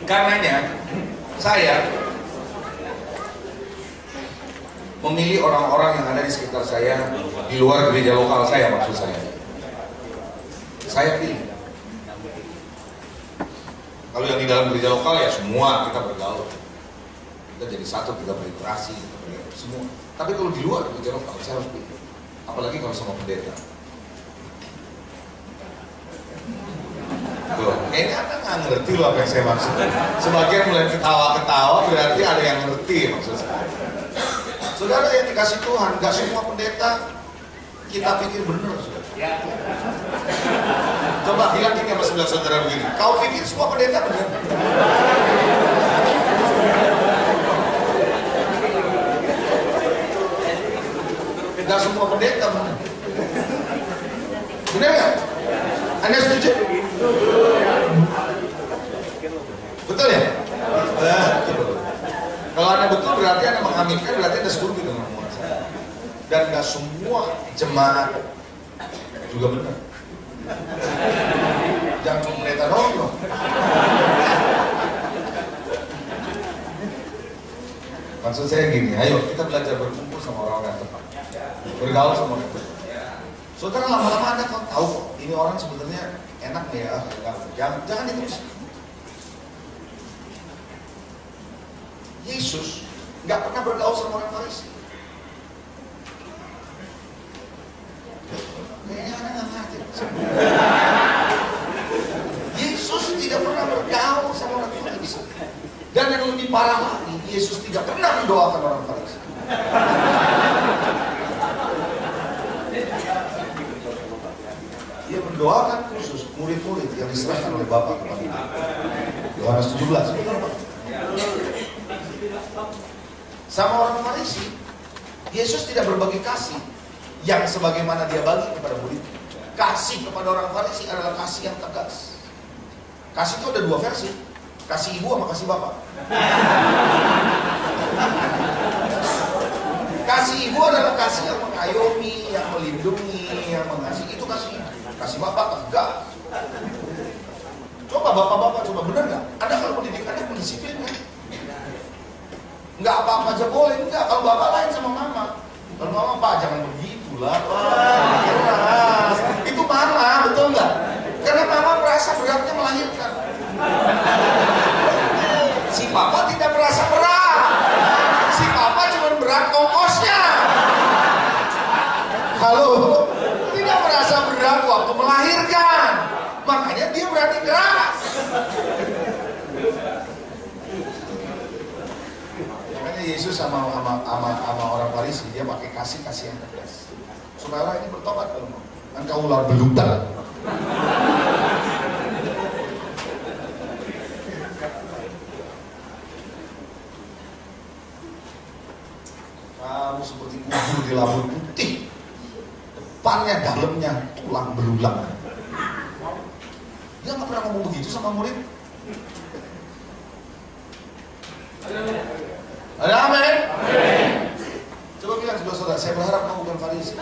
Speaker 2: Karenanya saya memilih orang-orang yang ada di sekitar saya, di luar gereja lokal saya, maksud saya. Saya pilih. Kalau yang di dalam gereja lokal ya semua kita bergaul, kita jadi satu, kita berinteraksi, semua. Tapi kalau di luar gereja lokal saya harus pilih, apalagi kalau sama pendeta. Tuh, kayaknya Anda nggak ngerti loh apa yang saya maksud. Sebagian mulai ketawa-ketawa, berarti ada yang ngerti maksud saya. Saudara yang dikasih Tuhan, nggak semua pendeta kita pikir benar, saudara. Coba bilang ini sama sebelah saudara begini, kau pikir semua pendeta benar? Nggak semua pendeta benar. Benar nggak? Anda setuju? Betul ya? Betul. Kalau Anda betul berarti Anda mengaminkan, berarti Anda setuju dengan omongan saya. Dan nggak semua jemaat juga benar. Jangan cuma pendeta doang. Maksud saya gini, ayo kita belajar berkumpul sama orang-orang yang tepat, bergaul sama orang yang tepat. Saudara lama-lama Anda kok tahu kok, ini orang sebenarnya enak nih ya, jangan diterus. Yesus nggak pernah bergaul sama orang Farisi. Kayaknya Anda nggak ngerti. Yesus tidak pernah bergaul sama orang Farisi. Dan yang lebih parah lagi, Yesus tidak pernah mendoakan orang Farisi. Dia mendoakan khusus murid-murid yang diserahkan oleh Bapa kepada Dia. Yohanes 17. Sama orang Farisi, Yesus tidak berbagi kasih yang sebagaimana Dia bagi kepada murid. Kasih kepada orang Farisi adalah kasih yang tegas. Kasih itu ada dua versi, kasih ibu sama kasih bapak. Kasih ibu adalah kasih yang mengayomi, yang melindungi, yang mengasihi, itu kasih ibu. Kasih bapak tegas. Coba bapak-bapak, coba benar nggak? Anda kalau mendidik Anda pendisiplin kan? Nggak apa-apa aja boleh, enggak. Kalau bapak lain sama mama, kalau mama, Pak jangan begitulah, Pak. Keras. Itu mama, betul nggak? Karena mama merasa beratnya melahirkan. Si papa tidak merasa berat. Si papa cuma berat ongkosnya. Halo, tidak merasa berat waktu melahirkan. Makanya dia berani keras. Makanya Yesus sama orang Farisi dia pakai kasih yang tegas. Saudara ini bertobat kalau mau. Engkau ular beludak. Kamu seperti kubur di labu putih, depannya dalamnya tulang belulang. Dia nggak pernah ngomong begitu sama murid. Ada amin? Coba bilang sebelah saudara, saya berharap kamu bukan Farisi.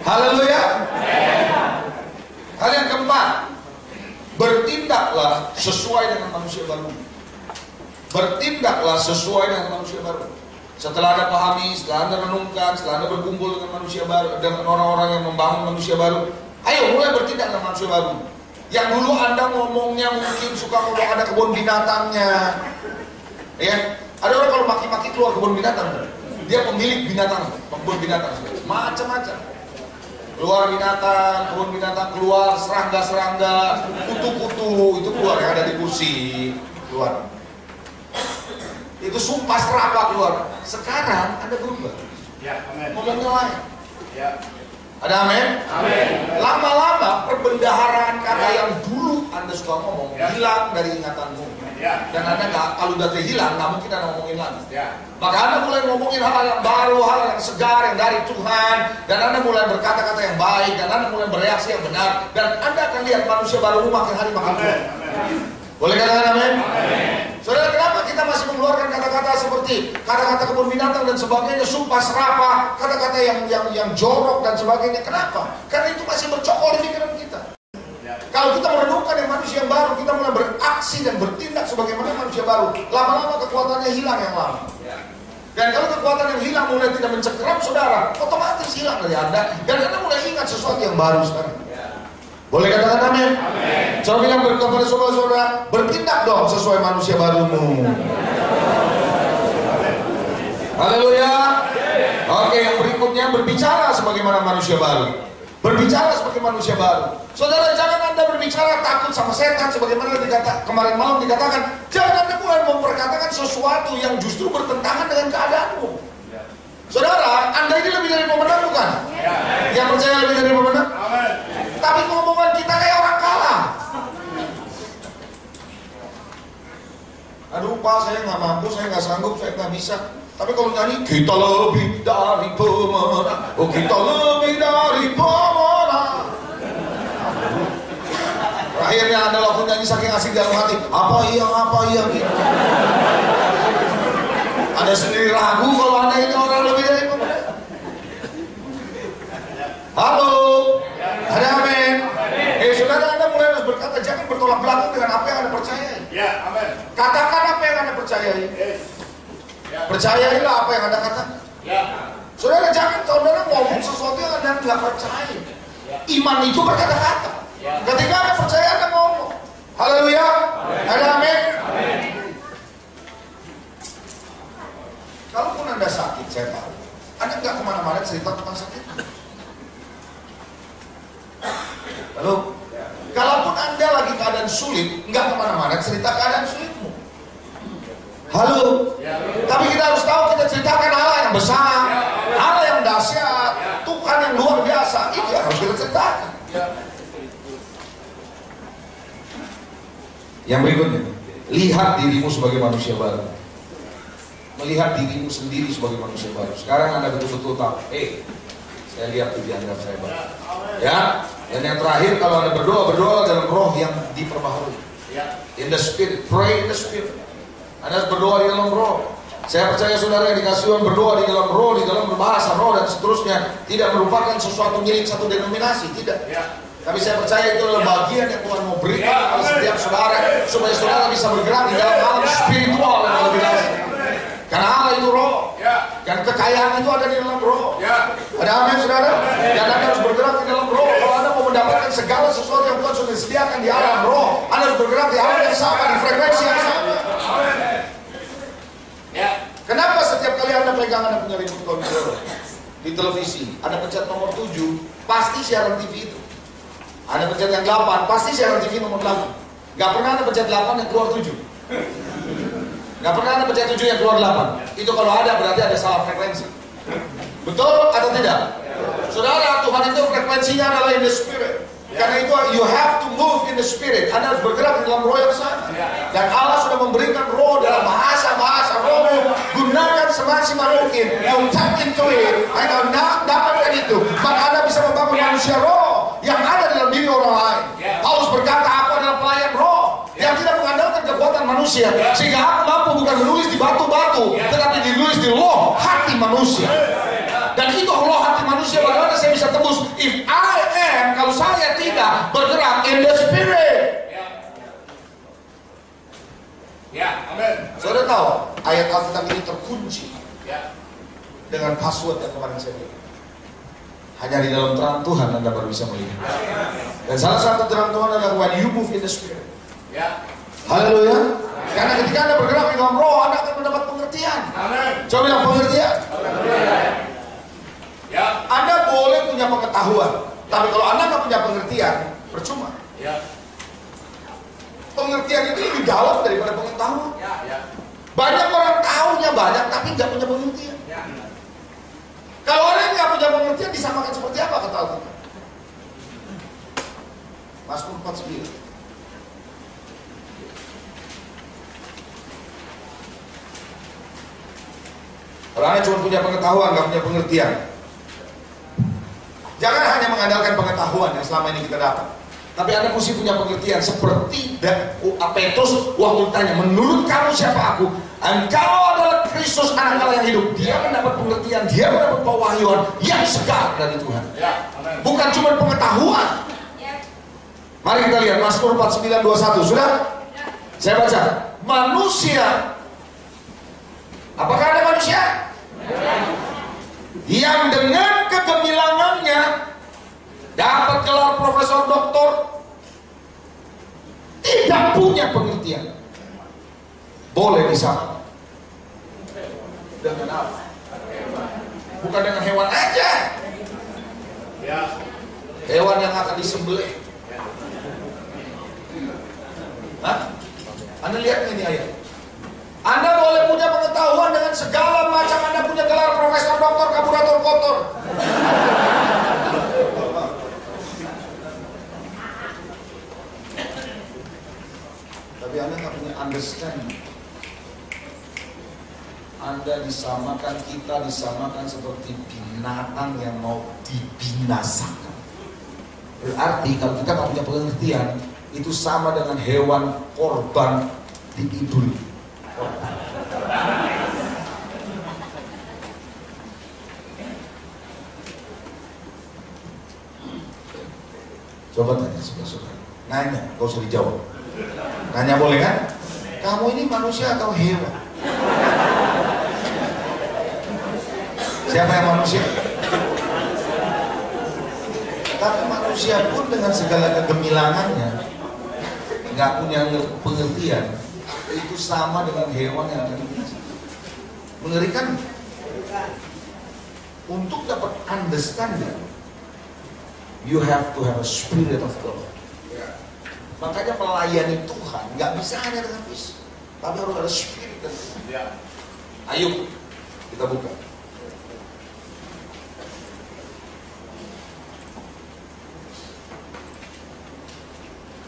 Speaker 2: Haleluya. Hal yang keempat, bertindaklah sesuai dengan manusia baru. Bertindaklah sesuai dengan manusia baru. Setelah Anda pahami, setelah Anda renungkan, setelah Anda berkumpul dengan manusia baru, dengan orang-orang yang membangun manusia baru, ayo mulai bertindak dengan manusia baru. Yang dulu Anda ngomongnya mungkin suka ngomong ada kebun binatangnya, ya. Ada orang kalau maki-maki keluar kebun binatang, dia pemilik binatang, kebun binatang, macam-macam. Keluar binatang, kebun binatang keluar, serangga-serangga, kutu-kutu itu keluar yang ada di kursi keluar. Itu sumpah serapah keluar. Sekarang Anda berubah.
Speaker 3: Ya, amen.
Speaker 2: Ngomongnya lain.
Speaker 3: Ya.
Speaker 2: Ada amin? Amin. Lama-lama perbendaharaan kata yang dulu Anda suka ngomong hilang dari ingatanmu. Dan Anda kalau udah hilang, nggak mungkin Anda ngomongin lagi. Maka Anda mulai ngomongin hal yang baru, hal yang segar, yang dari Tuhan. Dan Anda mulai berkata-kata yang baik, dan Anda mulai bereaksi yang benar. Dan Anda akan lihat manusia baru makin hari makin kuat. Boleh katakan amin? Saudara, kenapa kita masih mengeluarkan kata-kata seperti kata-kata kebun binatang dan sebagainya, sumpah serapah, kata-kata yang jorok dan sebagainya? Kenapa? Karena itu masih bercokol di pikiran kita. Kalau kita merenungkan yang manusia yang baru, kita mulai beraksi dan bertindak sebagaimana manusia baru. Lama-lama kekuatannya hilang yang lama. Dan kalau kekuatan yang hilang mulai tidak mencengkeram saudara, otomatis hilang dari Anda. Dan Anda mulai ingat sesuatu yang baru sekarang. Boleh katakan amin? Coba bilang kepada saudara-saudara, bertindak dong sesuai manusia barumu. Haleluya. Oke, yang berikutnya berbicara sebagaimana manusia baru. Berbicara seperti manusia baru. Saudara, jangan Anda berbicara takut sama setan sebagaimana kemarin malam dikatakan. Jangan Anda mulai memperkatakan sesuatu yang justru bertentangan dengan keadaanmu. Saudara, Anda ini lebih dari pemenang bukan? Yang percaya lebih dari pemenang? Tapi ngomongan kita kayak orang kalah. Aduh Pak, saya nggak mampu, saya nggak sanggup, saya nggak bisa. Tapi kalau nyanyi, kita lebih dari pemenang. Oh, kita lebih dari pemenang. Akhirnya Anda lakukan nyanyi saking asik dalam hati. Apa iya gitu. Anda sendiri ragu kalau Anda ini orang lebih dari pemenang. Halo, ada amin. Saudara, Anda mulai harus berkata, jangan bertolak belakang dengan apa yang Anda percayai. Ya, amin. Katakan apa yang Anda percayai. Percayailah apa yang Anda katakan. Saudara, jangan saudara ngomong sesuatu yang Anda nggak percaya. Iman itu berkata-kata. Ketika Anda percaya, Anda ngomong. Haleluya. Ada amin. Kalaupun Anda sakit, saya tahu Anda nggak kemana-mana cerita tentang sakit. Lalu, kalaupun Anda lagi keadaan sulit, nggak kemana-mana cerita keadaan sulitmu. Halo. Tapi kita harus tahu, kita ceritakan Allah yang besar, Allah yang dahsyat, Tuhan yang luar biasa. Itu yang harus kita ceritakan. Yang berikutnya, lihat dirimu sebagai manusia baru. Melihat dirimu sendiri sebagai manusia baru. Sekarang Anda betul-betul tahu, saya lihat tujuan Anda saya baru. Ya. Dan yang terakhir, kalau Anda berdoa dalam roh yang diperbaharui. In the spirit, pray in the spirit. Anda harus berdoa di dalam roh. Saya percaya saudara yang dikasih Tuhan berdoa di dalam roh, di dalam berbahasa roh dan seterusnya tidak merupakan sesuatu milik satu denominasi, tidak. Tapi saya percaya itu adalah bagian yang Tuhan mau berikan kepada setiap saudara supaya saudara bisa bergerak di dalam alam spiritual yang lebih dahsyat. Karena Allah itu roh, dan kekayaan itu ada di dalam roh. Ada amin saudara? Dan Anda harus bergerak di dalam roh. Kalau Anda mau mendapatkan segala sesuatu yang Tuhan sudah disediakan di alam roh, Anda harus bergerak di alam yang sama, di frekuensi yang sama. Kenapa setiap kali Anda pegang Anda punya remote control di televisi, Anda pencet nomor 7, pasti siaran TV itu. Anda pencet yang 8, pasti siaran TV nomor 8. Gak pernah Anda pencet 8 yang keluar 7. Gak pernah Anda pencet 7 yang keluar 8. Itu kalau ada berarti ada salah frekuensi. Betul atau tidak? Saudara, Tuhan itu frekuensinya adalah in the spirit. Karena itu you have to move in the spirit. Anda harus bergerak di dalam roh yang sama. Dan Allah sudah memberikan roh dalam bahasa-bahasa rohmu. Gunakan semaksimal mungkin. You tap into it. Anda dapatkan itu. Maka Anda bisa membangun manusia roh yang ada dalam diri orang lain. Paulus berkata, aku adalah pelayan roh yang tidak mengandalkan kekuatan manusia. Sehingga aku mampu bukan menulis di batu-batu, tetapi ditulis di loh hati manusia. Dan itu loh hati manusia, bagaimana saya bisa tembus? If I am, kalau saya tidak bergerak in the spirit. Amen. Saudara tahu, ayat Alkitab ini terkunci dengan password yang kemarin saya bilang. Hanya di dalam terang Tuhan Anda baru bisa melihat. Dan salah satu terang Tuhan adalah when you move in the spirit. Haleluya. Karena ketika Anda bergerak di dalam roh, Anda akan mendapat pengertian. Coba bilang pengertian. Anda boleh punya pengetahuan, tapi kalau Anda nggak punya pengertian, percuma. Pengertian itu lebih dalam daripada pengetahuan. Banyak orang tahunya banyak, tapi nggak punya pengertian. Kalau orang yang nggak punya pengertian disamakan seperti apa kata Alkitab. Mazmur 49. Orangnya cuma punya pengetahuan, nggak punya pengertian. Jangan hanya mengandalkan pengetahuan yang selama ini kita dapat, tapi Anda mesti punya pengertian. Seperti Petrus waktu ditanya, menurut kamu siapa aku? Engkau adalah Kristus, anak Allah yang hidup. Dia mendapat pengertian, dia mendapat pewahyuan yang segar dari Tuhan. Bukan cuma pengetahuan. Mari kita lihat Mazmur 49:21. Sudah? Saya baca. Manusia. Apakah ada manusia? Yang dengan kegemilangannya dapat gelar profesor doktor, tidak punya pengertian, boleh disamakan dengan apa? Bukan dengan hewan aja, hewan yang akan disembelih. Hah? Anda lihat ini ayat. Anda boleh punya pengetahuan dengan segala macam, Anda punya gelar profesor, doktor, kaburator, kotor. Tapi Anda nggak punya understanding. Anda disamakan, kita disamakan seperti binatang yang mau dibinasakan. Berarti kalau kita nggak punya pengertian, itu sama dengan hewan korban diidul. Coba tanya saudara-saudara, nanya, gak usah dijawab. Nanya boleh kan? Kamu ini manusia atau hewan? Siapa yang manusia? Tapi manusia pun dengan segala kegemilangannya, nggak punya pengertian, itu sama dengan hewan yang tadi. Mengerikan. Untuk dapat understanding, you have to have a spirit of God. Makanya melayani Tuhan nggak bisa hanya dengan fisik, tapi harus ada spirit dan Tuhan. Ayo kita buka.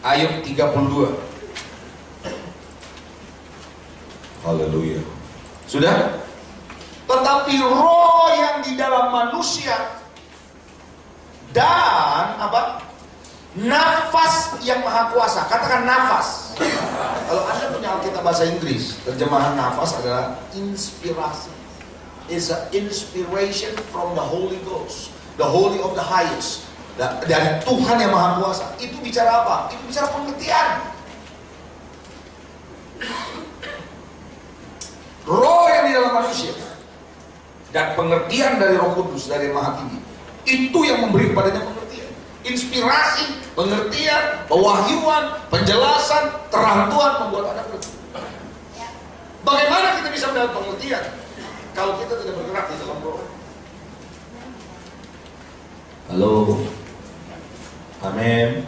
Speaker 2: Ayub 32. Haleluya. Sudah? Tetapi roh yang di dalam manusia dan apa? Nafas yang maha kuasa. Katakan nafas. Kalau Anda punya Alkitab bahasa Inggris, terjemahan nafas adalah inspirasi. It's an inspiration from the Holy Ghost, the Holy of the Highest. Dari Tuhan yang maha kuasa. Itu bicara apa? Itu bicara pengertian. Roh yang di dalam manusia dan pengertian dari Roh Kudus dari Maha Tinggi, itu yang memberi kepadanya pengertian, inspirasi, pengertian, pewahyuan, penjelasan, terang Tuhan membuat Anda mengerti. Bagaimana kita bisa mendapat pengertian kalau kita tidak bergerak di dalam Roh? Halo. Amin.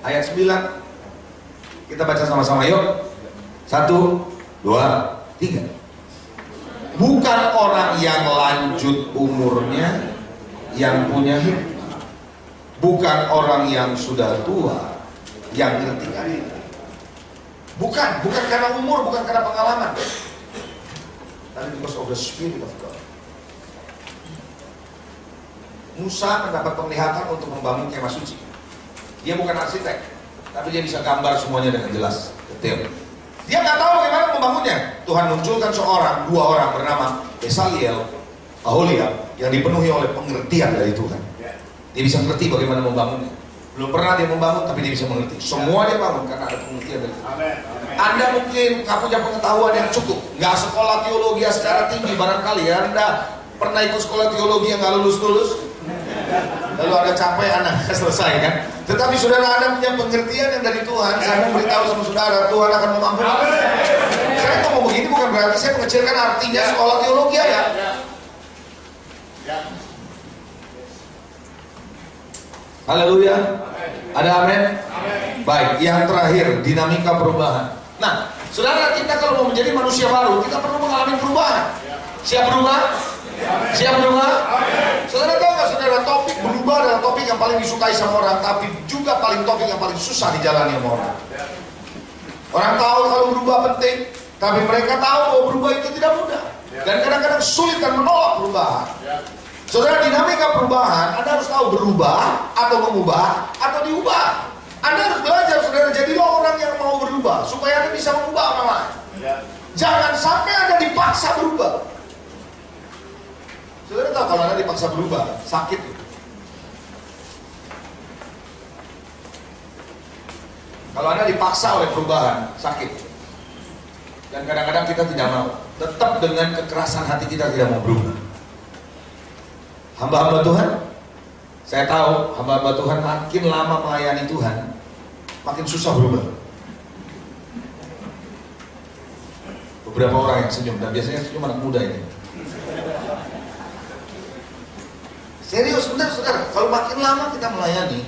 Speaker 2: Ayat 9 kita baca sama-sama yuk. 1, 2, 3. Bukan orang yang lanjut umurnya yang punya hikmah, bukan orang yang sudah tua yang ngerti keadaan. Bukan karena umur, bukan karena pengalaman, tapi because of the Spirit of God. Musa mendapat penglihatan untuk membangun kemah suci. Dia bukan arsitek, tapi dia bisa gambar semuanya dengan jelas, detail. Dia nggak tahu bagaimana membangunnya. Tuhan munculkan dua orang bernama Besaliel, Aholiab, yang dipenuhi oleh pengertian dari Tuhan. Dia bisa mengerti bagaimana membangunnya. Belum pernah dia membangun, tapi dia bisa mengerti. Semua dia bangun karena ada pengertian dari Tuhan. Anda mungkin nggak punya pengetahuan yang cukup, nggak sekolah teologi secara tinggi barangkali. Anda pernah ikut sekolah teologi yang nggak lulus-lulus, lalu Anda capek, Anda selesai kan? Tetapi saudara, Anda punya pengertian yang dari Tuhan. Saya mau beritahu sama saudara, Tuhan akan mengampuni. Saya ngomong begini bukan berarti saya mengecilkan artinya sekolah teologi ya. Haleluya. Ada amin? Baik, yang terakhir, dinamika perubahan. Nah, saudara, kita kalau mau menjadi manusia baru, kita perlu mengalami perubahan. Siap berubah? Siap berubah? Saudara tahu nggak saudara, topik berubah berubah adalah topik yang paling disukai sama orang, tapi juga topik yang paling susah dijalani sama orang. Orang tahu kalau berubah penting, tapi mereka tahu bahwa berubah itu tidak mudah. Dan kadang-kadang sulit dan menolak perubahan. Saudara, dinamika perubahan, Anda harus tahu berubah, atau mengubah, atau diubah. Anda harus belajar, saudara, jadilah orang yang mau berubah, supaya Anda bisa mengubah orang lain. Jangan sampai Anda dipaksa berubah. Saudara tahu kalau Anda dipaksa berubah, sakit. Kalau Anda dipaksa oleh perubahan, sakit. Dan kadang-kadang kita tidak mau. Tetap dengan kekerasan hati kita tidak mau berubah. Hamba-hamba Tuhan, saya tahu hamba-hamba Tuhan makin lama melayani Tuhan, makin susah berubah. Beberapa orang yang senyum, dan biasanya senyum anak muda ini. Serius, benar saudara, kalau makin lama kita melayani,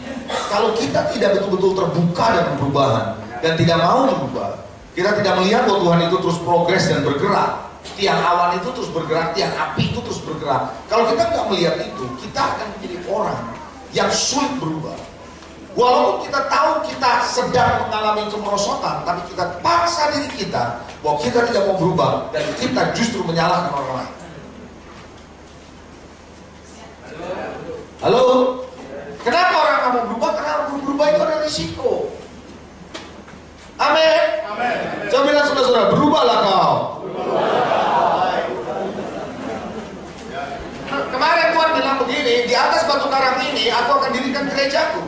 Speaker 2: kalau kita tidak betul-betul terbuka dengan perubahan dan tidak mau berubah, kita tidak melihat bahwa Tuhan itu terus progres dan bergerak. Tiang awan itu terus bergerak, tiang api itu terus bergerak. Kalau kita nggak melihat itu, kita akan menjadi orang yang sulit berubah. Walaupun kita tahu kita sedang mengalami kemerosotan, tapi kita paksa diri kita bahwa kita tidak mau berubah, dan kita justru menyalahkan orang lain. Halo? Kenapa orang nggak mau berubah? Karena orang berubah itu ada risiko. Amin. Coba bilang saudara-saudara, berubahlah kau. Kemarin Tuhan bilang begini, di atas batu karang ini aku akan dirikan gerejaku.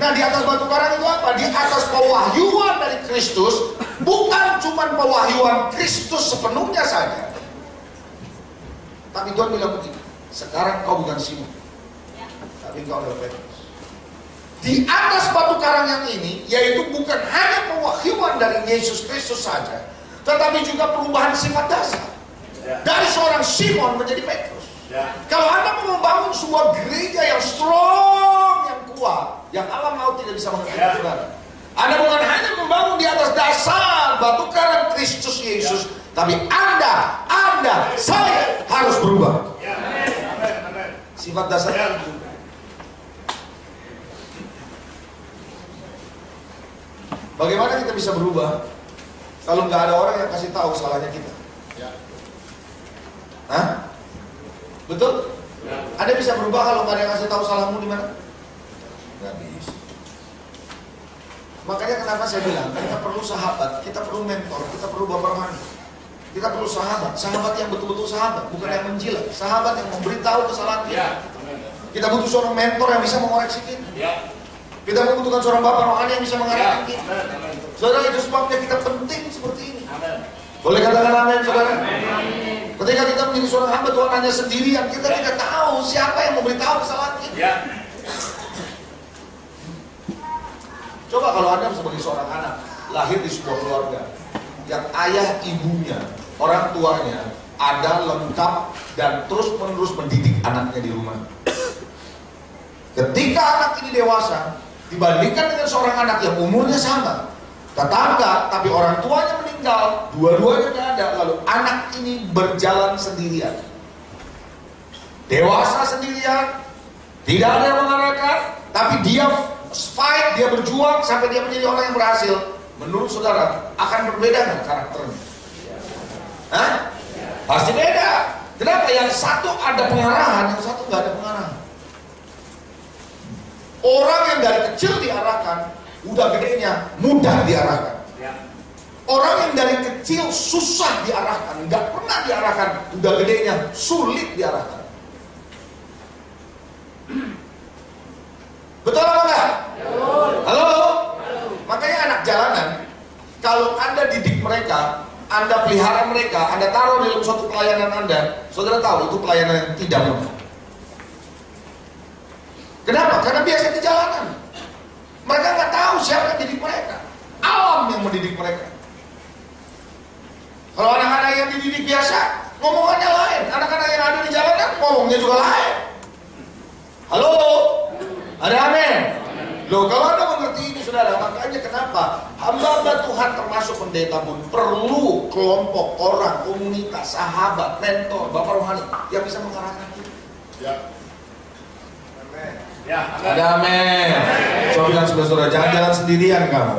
Speaker 2: Nah, di atas batu karang itu apa? Di atas pewahyuan dari Kristus, bukan cuma pewahyuan Kristus sepenuhnya saja. Tapi Tuhan bilang begini, sekarang kau bukan Simon, tapi kau adalah Petrus. Di atas batu karang yang ini, yaitu bukan hanya pewahyuan dari Yesus Kristus saja, tetapi juga perubahan sifat dasar. Dari seorang Simon menjadi Petrus. Kalau Anda mau membangun sebuah gereja yang strong, yang kuat, yang alam maut tidak bisa mengerti, saudara, Anda bukan hanya membangun di atas dasar batu karang Kristus Yesus, tapi Anda, saya harus berubah. Sifat dasarnya itu. Bagaimana kita bisa berubah kalau nggak ada orang yang kasih tahu salahnya kita? Hah? Betul? Anda bisa berubah kalau nggak ada yang kasih tahu salahmu di mana? Nggak bisa. Makanya kenapa saya bilang kita perlu sahabat, kita perlu mentor, kita perlu bapak rohani, kita perlu sahabat yang betul-betul sahabat, bukan yang menjilat, sahabat yang memberitahu kesalahan kita. Kita butuh seorang mentor yang bisa mengoreksi kita. Kita membutuhkan seorang bapak rohani yang bisa mengarahkan kita. Saudara, itu sebabnya kita penting seperti ini. Boleh katakan amin, saudara? Ketika kita menjadi seorang hamba Tuhan hanya sendirian, kita tidak tahu siapa yang memberitahu kesalahan kita. Coba kalau Anda sebagai seorang anak lahir di sebuah keluarga yang ayah ibunya, orang tuanya ada lengkap dan terus-menerus mendidik anaknya di rumah. Ketika anak ini dewasa, dibandingkan dengan seorang anak yang umurnya sama, tetangga, tapi orang tuanya meninggal, dua-duanya tidak ada, lalu anak ini berjalan sendirian, dewasa sendirian, tidak ada yang mengarahkan, tapi dia fight, dia berjuang sampai dia menjadi orang yang berhasil. Menurut saudara, akan berbeda nggak karakternya? Hah? Pasti beda. Kenapa? Yang satu ada pengarahan, yang satu nggak ada pengarahan. Orang yang dari kecil diarahkan, udah gedenya mudah diarahkan. Orang yang dari kecil susah diarahkan, nggak pernah diarahkan, udah gedenya sulit diarahkan. Betul apa enggak? Halo? Makanya anak jalanan, kalau Anda didik mereka, Anda pelihara mereka, Anda taruh dalam suatu pelayanan Anda, saudara tahu itu pelayanan yang tidak mudah. Kenapa? Karena biasa di jalanan. Mereka nggak tahu siapa yang didik mereka. Alam yang mendidik mereka. Kalau anak-anak yang dididik biasa, ngomongannya lain. Anak-anak yang ada di jalanan, ngomongnya juga lain. Halo? Ada amin? Loh, kalau Anda mengerti ini, saudara, makanya kenapa hamba Tuhan termasuk pendeta pun perlu kelompok orang, komunitas, sahabat, mentor, bapak rohani yang bisa mengarahkan kita. Ada amin. Coba bilang sebelah saudara, jangan jalan sendirian kamu.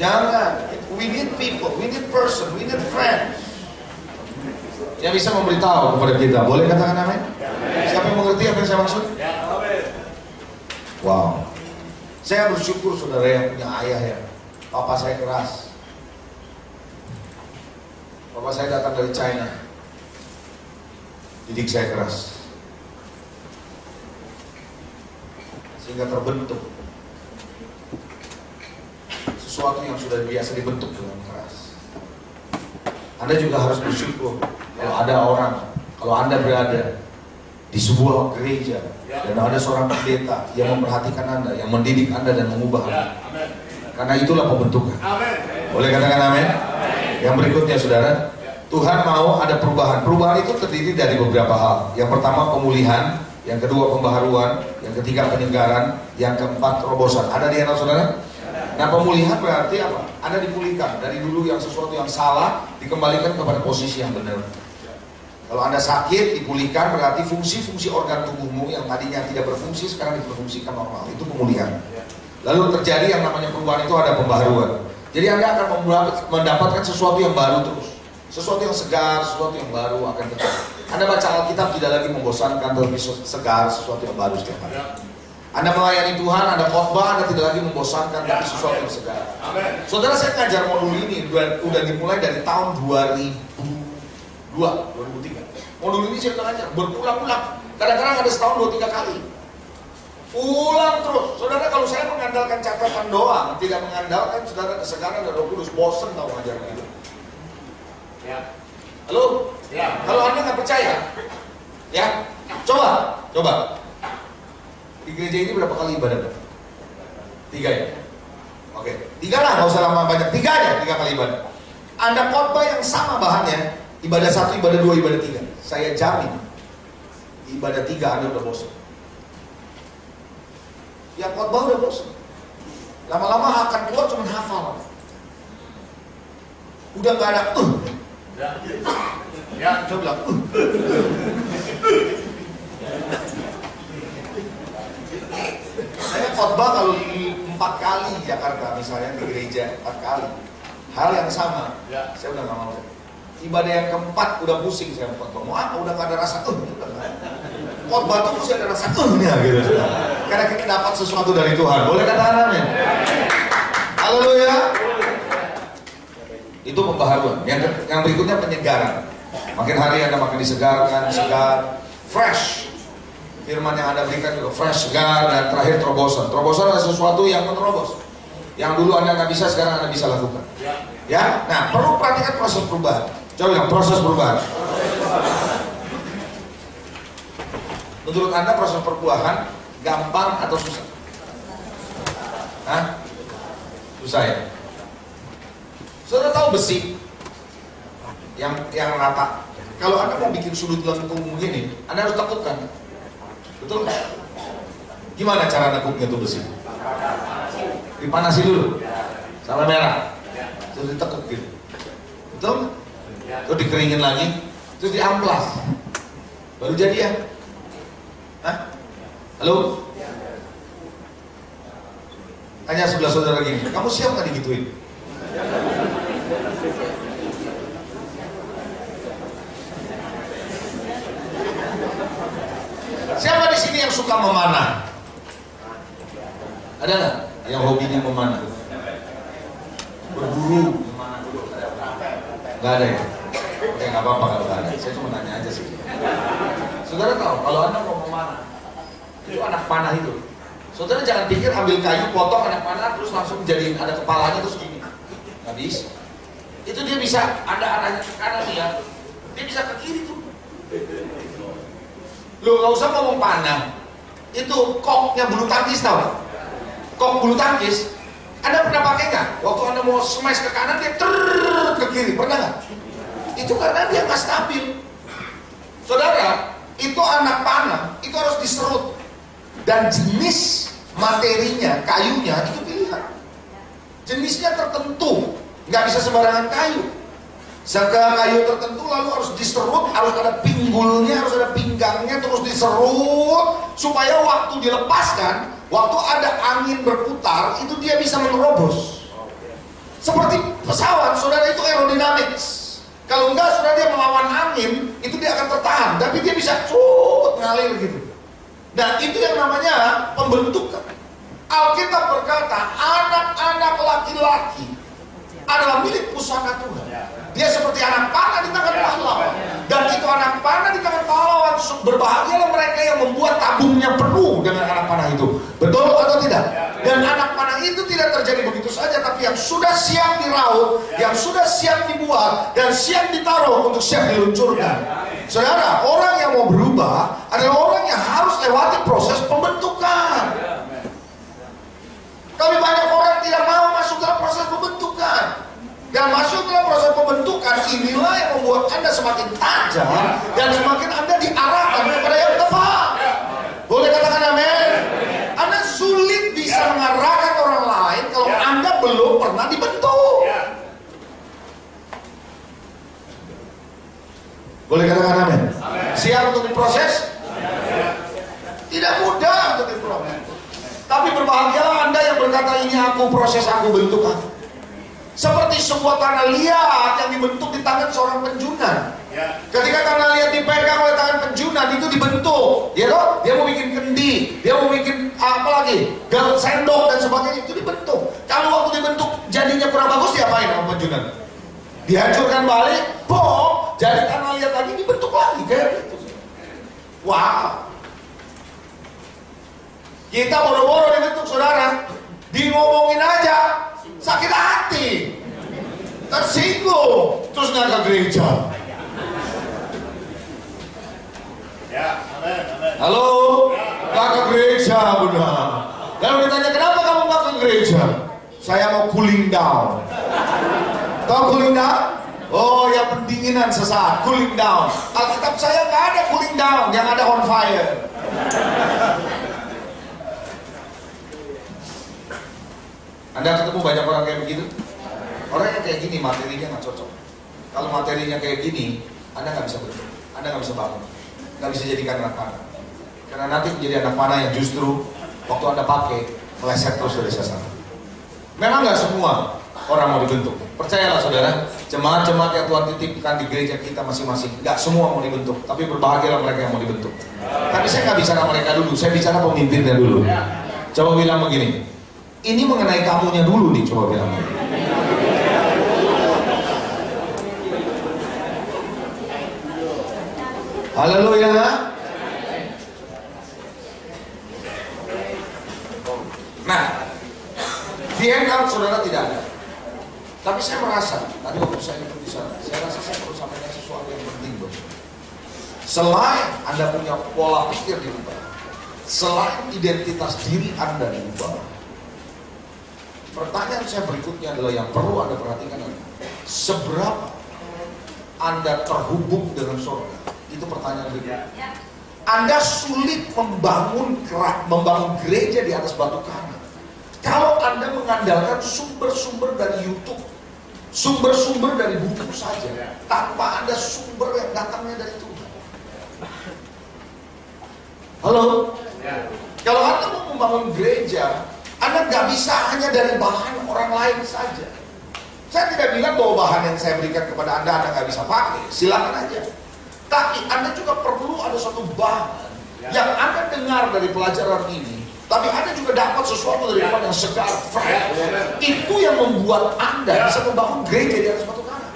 Speaker 2: Jangan. We need people, we need person, we need friends yang bisa memberitahu kepada kita. Boleh katakan amin? Siapa yang mengerti apa yang saya maksud? Wow. Saya bersyukur saudara yang punya ayah ya. Papa saya keras. Papa saya datang dari China. Didik saya keras. Sehingga terbentuk sesuatu yang sudah biasa dibentuk dengan keras. Anda juga harus bersyukur kalau ada orang, kalau Anda berada di sebuah gereja dan ada seorang pendeta yang memperhatikan Anda, yang mendidik Anda dan mengubah Anda. Karena itulah pembentukan. Boleh katakan amin? Yang berikutnya saudara, Tuhan mau ada perubahan. Perubahan itu terdiri dari beberapa hal. Yang pertama pemulihan, yang kedua pembaharuan, yang ketiga penyegaran, yang keempat terobosan. Ada di anak saudara? Nah pemulihan berarti apa? Anda dipulihkan dari dulu yang sesuatu yang salah dikembalikan kepada posisi yang benar. Kalau Anda sakit dipulihkan berarti fungsi-fungsi organ tubuhmu yang tadinya tidak berfungsi sekarang diberfungsikan normal. Itu pemulihan. Lalu terjadi yang namanya perubahan itu ada pembaharuan. Jadi Anda akan mendapatkan sesuatu yang baru terus. Sesuatu yang segar, sesuatu yang baru akan terjadi. Anda baca Alkitab tidak lagi membosankan, tapi segar, sesuatu yang baru setiap hari. Anda melayani Tuhan, Anda khotbah, Anda tidak lagi membosankan, tapi sesuatu yang segar. Saudara, saya ngajar modul ini udah dimulai dari tahun 2003. Modul ini saya ngajar berulang-ulang. Kadang-kadang ada setahun 2-3 kali. Ulang terus. Saudara, kalau saya mengandalkan catatan doang, tidak mengandalkan saudara kesegaran dan Roh Kudus, bosan tahu ngajar gitu. Ya. Halo? Ya. Kalau Anda nggak percaya, ya, coba. Di gereja ini berapa kali ibadah? 3 ya? Oke, 3 lah, nggak usah lama banyak. 3 aja, 3 kali ibadah. Anda khotbah yang sama bahannya, ibadah 1, ibadah 2, ibadah 3. Saya jamin, di ibadah 3 Anda udah bosan. Yang khotbah udah bosan. Lama-lama akan keluar cuma hafal. Udah nggak ada ya, coba bilang Saya khotbah kalau di 4 kali di Jakarta misalnya di gereja 4 kali hal yang sama, saya udah nggak mau. Ibadah yang keempat udah pusing saya khotbah. Mau apa? Udah nggak ada rasa khotbah tuh mesti ada rasa gitu. Karena kita dapat sesuatu dari Tuhan. Boleh katakan amin? Haleluya. Itu pembaharuan. Yang berikutnya penyegaran. Makin hari Anda makin disegarkan, segar, fresh. Firman yang Anda berikan juga fresh, segar, dan terakhir terobosan. Terobosan adalah sesuatu yang menerobos. Yang dulu Anda nggak bisa, sekarang Anda bisa lakukan. Ya, nah perlu perhatikan proses perubahan. Coba bilang proses perubahan. Menurut Anda proses perubahan gampang atau susah? Hah? Susah ya? Saudara tahu besi yang rata. Kalau Anda mau bikin sudut lengkung begini, Anda harus tekukkan. Betul nggak? Gimana cara nekuknya tuh besi? Dipanasi dulu sampai merah, terus ditekuk gitu. Betul? Terus dikeringin lagi, terus diamplas, baru jadi ya? Hah? Halo? Tanya sebelah saudara gini, kamu siap nggak digituin? Siapa di sini yang suka memanah? Ada nggak yang hobinya memanah? Berburu memanah? Nggak ada ya? Oke, nggak apa-apa kalau nggak ada. Saya cuma nanya aja sih. Saudara tahu kalau Anda mau memanah, itu anak panah itu. Saudara jangan pikir ambil kayu, potong anak panah, terus langsung jadiin ada kepalanya terus gini. Nggak bisa. Itu dia bisa ada arahnya ke kanan ya. Dia bisa ke kiri tuh. Lo nggak usah ngomong panah. Itu koknya bulu tangkis tau? Kok bulu tangkis? Anda pernah pakai nggak? Waktu Anda mau smash ke kanan dia ke kiri, pernah nggak? Itu karena dia nggak stabil. Saudara, itu anak panah, itu harus diserut. Dan jenis materinya, kayunya itu pilihan. Jenisnya tertentu, nggak bisa sembarangan kayu. Segala kayu tertentu lalu harus diserut, harus ada pinggulnya, harus ada pinggangnya, terus diserut supaya waktu dilepaskan, waktu ada angin berputar, itu dia bisa menerobos. Seperti pesawat, saudara, itu aerodinamics. Kalau enggak, saudara, dia melawan angin, itu dia akan tertahan, tapi dia bisa ngalir gitu. Dan itu yang namanya pembentukan. Alkitab berkata, anak-anak laki-laki adalah milik pusaka Tuhan. Dia seperti anak panah di tangan pahlawan. Dan itu anak panah di tangan pahlawan, berbahagialah mereka yang membuat tabungnya penuh dengan anak panah itu. Betul atau tidak? Dan anak panah itu tidak terjadi begitu saja, tapi yang sudah siap diraut, yang sudah siap dibuat, dan siap ditaruh untuk siap diluncurkan. Saudara, orang yang mau berubah adalah orang yang harus lewati proses pembentukan. Tapi banyak orang tidak mau masuk dalam proses pembentukan. Dan masuk dalam proses pembentukan, inilah yang membuat Anda semakin tajam dan semakin Anda diarahkan kepada yang tepat. Boleh katakan amin? Anda sulit bisa mengarahkan orang lain kalau Anda belum pernah dibentuk. Boleh katakan amin? Siap untuk diproses? Tidak mudah untuk diproses. Tapi berbahagialah Anda yang berkata, ini aku proses, aku bentuk. Seperti sebuah tanah liat yang dibentuk di tangan seorang penjunan. Ketika tanah liat dipegang oleh tangan penjunan, itu dibentuk. Ya toh? Dia mau bikin kendi, dia mau bikin apa lagi? Sendok dan sebagainya, itu dibentuk. Kalau waktu dibentuk jadinya kurang bagus, diapain sama penjunan? Dihancurkan balik, bom, jadi tanah liat lagi, dibentuk lagi kayak gitu. Wow. Kita boro-boro dibentuk, saudara. Ngomongin aja sakit hati, tersinggung, terus nggak ke gereja. Halo, nggak ke gereja, benar. Lalu ditanya, kenapa kamu nggak ke gereja? Saya mau cooling down. Tahu cooling down? Oh, ya pendinginan sesaat, cooling down. Alkitab saya nggak ada cooling down, yang ada on fire. Anda ketemu banyak orang kayak begitu? Orang yang kayak gini materinya nggak cocok. Kalau materinya kayak gini, Anda nggak bisa bentuk, Anda nggak bisa bangun, nggak bisa jadikan anak panah. Karena nanti menjadi anak panah yang justru waktu Anda pakai meleset terus dari sasaran. Memang nggak semua orang mau dibentuk. Percayalah saudara, jemaat-jemaat yang Tuhan titipkan di gereja kita masing-masing, nggak semua mau dibentuk, tapi berbahagialah mereka yang mau dibentuk. Tapi saya nggak bicara mereka dulu, saya bicara pemimpinnya dulu. Coba bilang begini. Ini mengenai kamunya dulu nih, coba bilang. Haleluya. Nah, DNA saudara tidak ada. Tapi saya merasa, tadi waktu saya duduk di sana, saya rasa saya perlu sampaikan sesuatu yang penting, bro. Selain Anda punya pola pikir dirubah, selain identitas diri Anda dirubah, pertanyaan saya berikutnya adalah yang perlu Anda perhatikan adalah seberapa Anda terhubung dengan surga. Itu pertanyaan berikutnya. Anda sulit membangun gereja di atas batu karang kalau Anda mengandalkan sumber-sumber dari YouTube, sumber-sumber dari buku saja, tanpa ada sumber yang datangnya dari Tuhan. Halo? Kalau Anda mau membangun gereja, Anda nggak bisa hanya dari bahan orang lain saja. Saya tidak bilang bahwa bahan yang saya berikan kepada Anda nggak bisa pakai, silakan aja. Tapi Anda juga perlu ada suatu bahan yang Anda dengar dari pelajaran ini, tapi Anda juga dapat sesuatu dari Tuhan yang segar, fresh. Itu yang membuat Anda bisa membangun gereja di atas batu karang.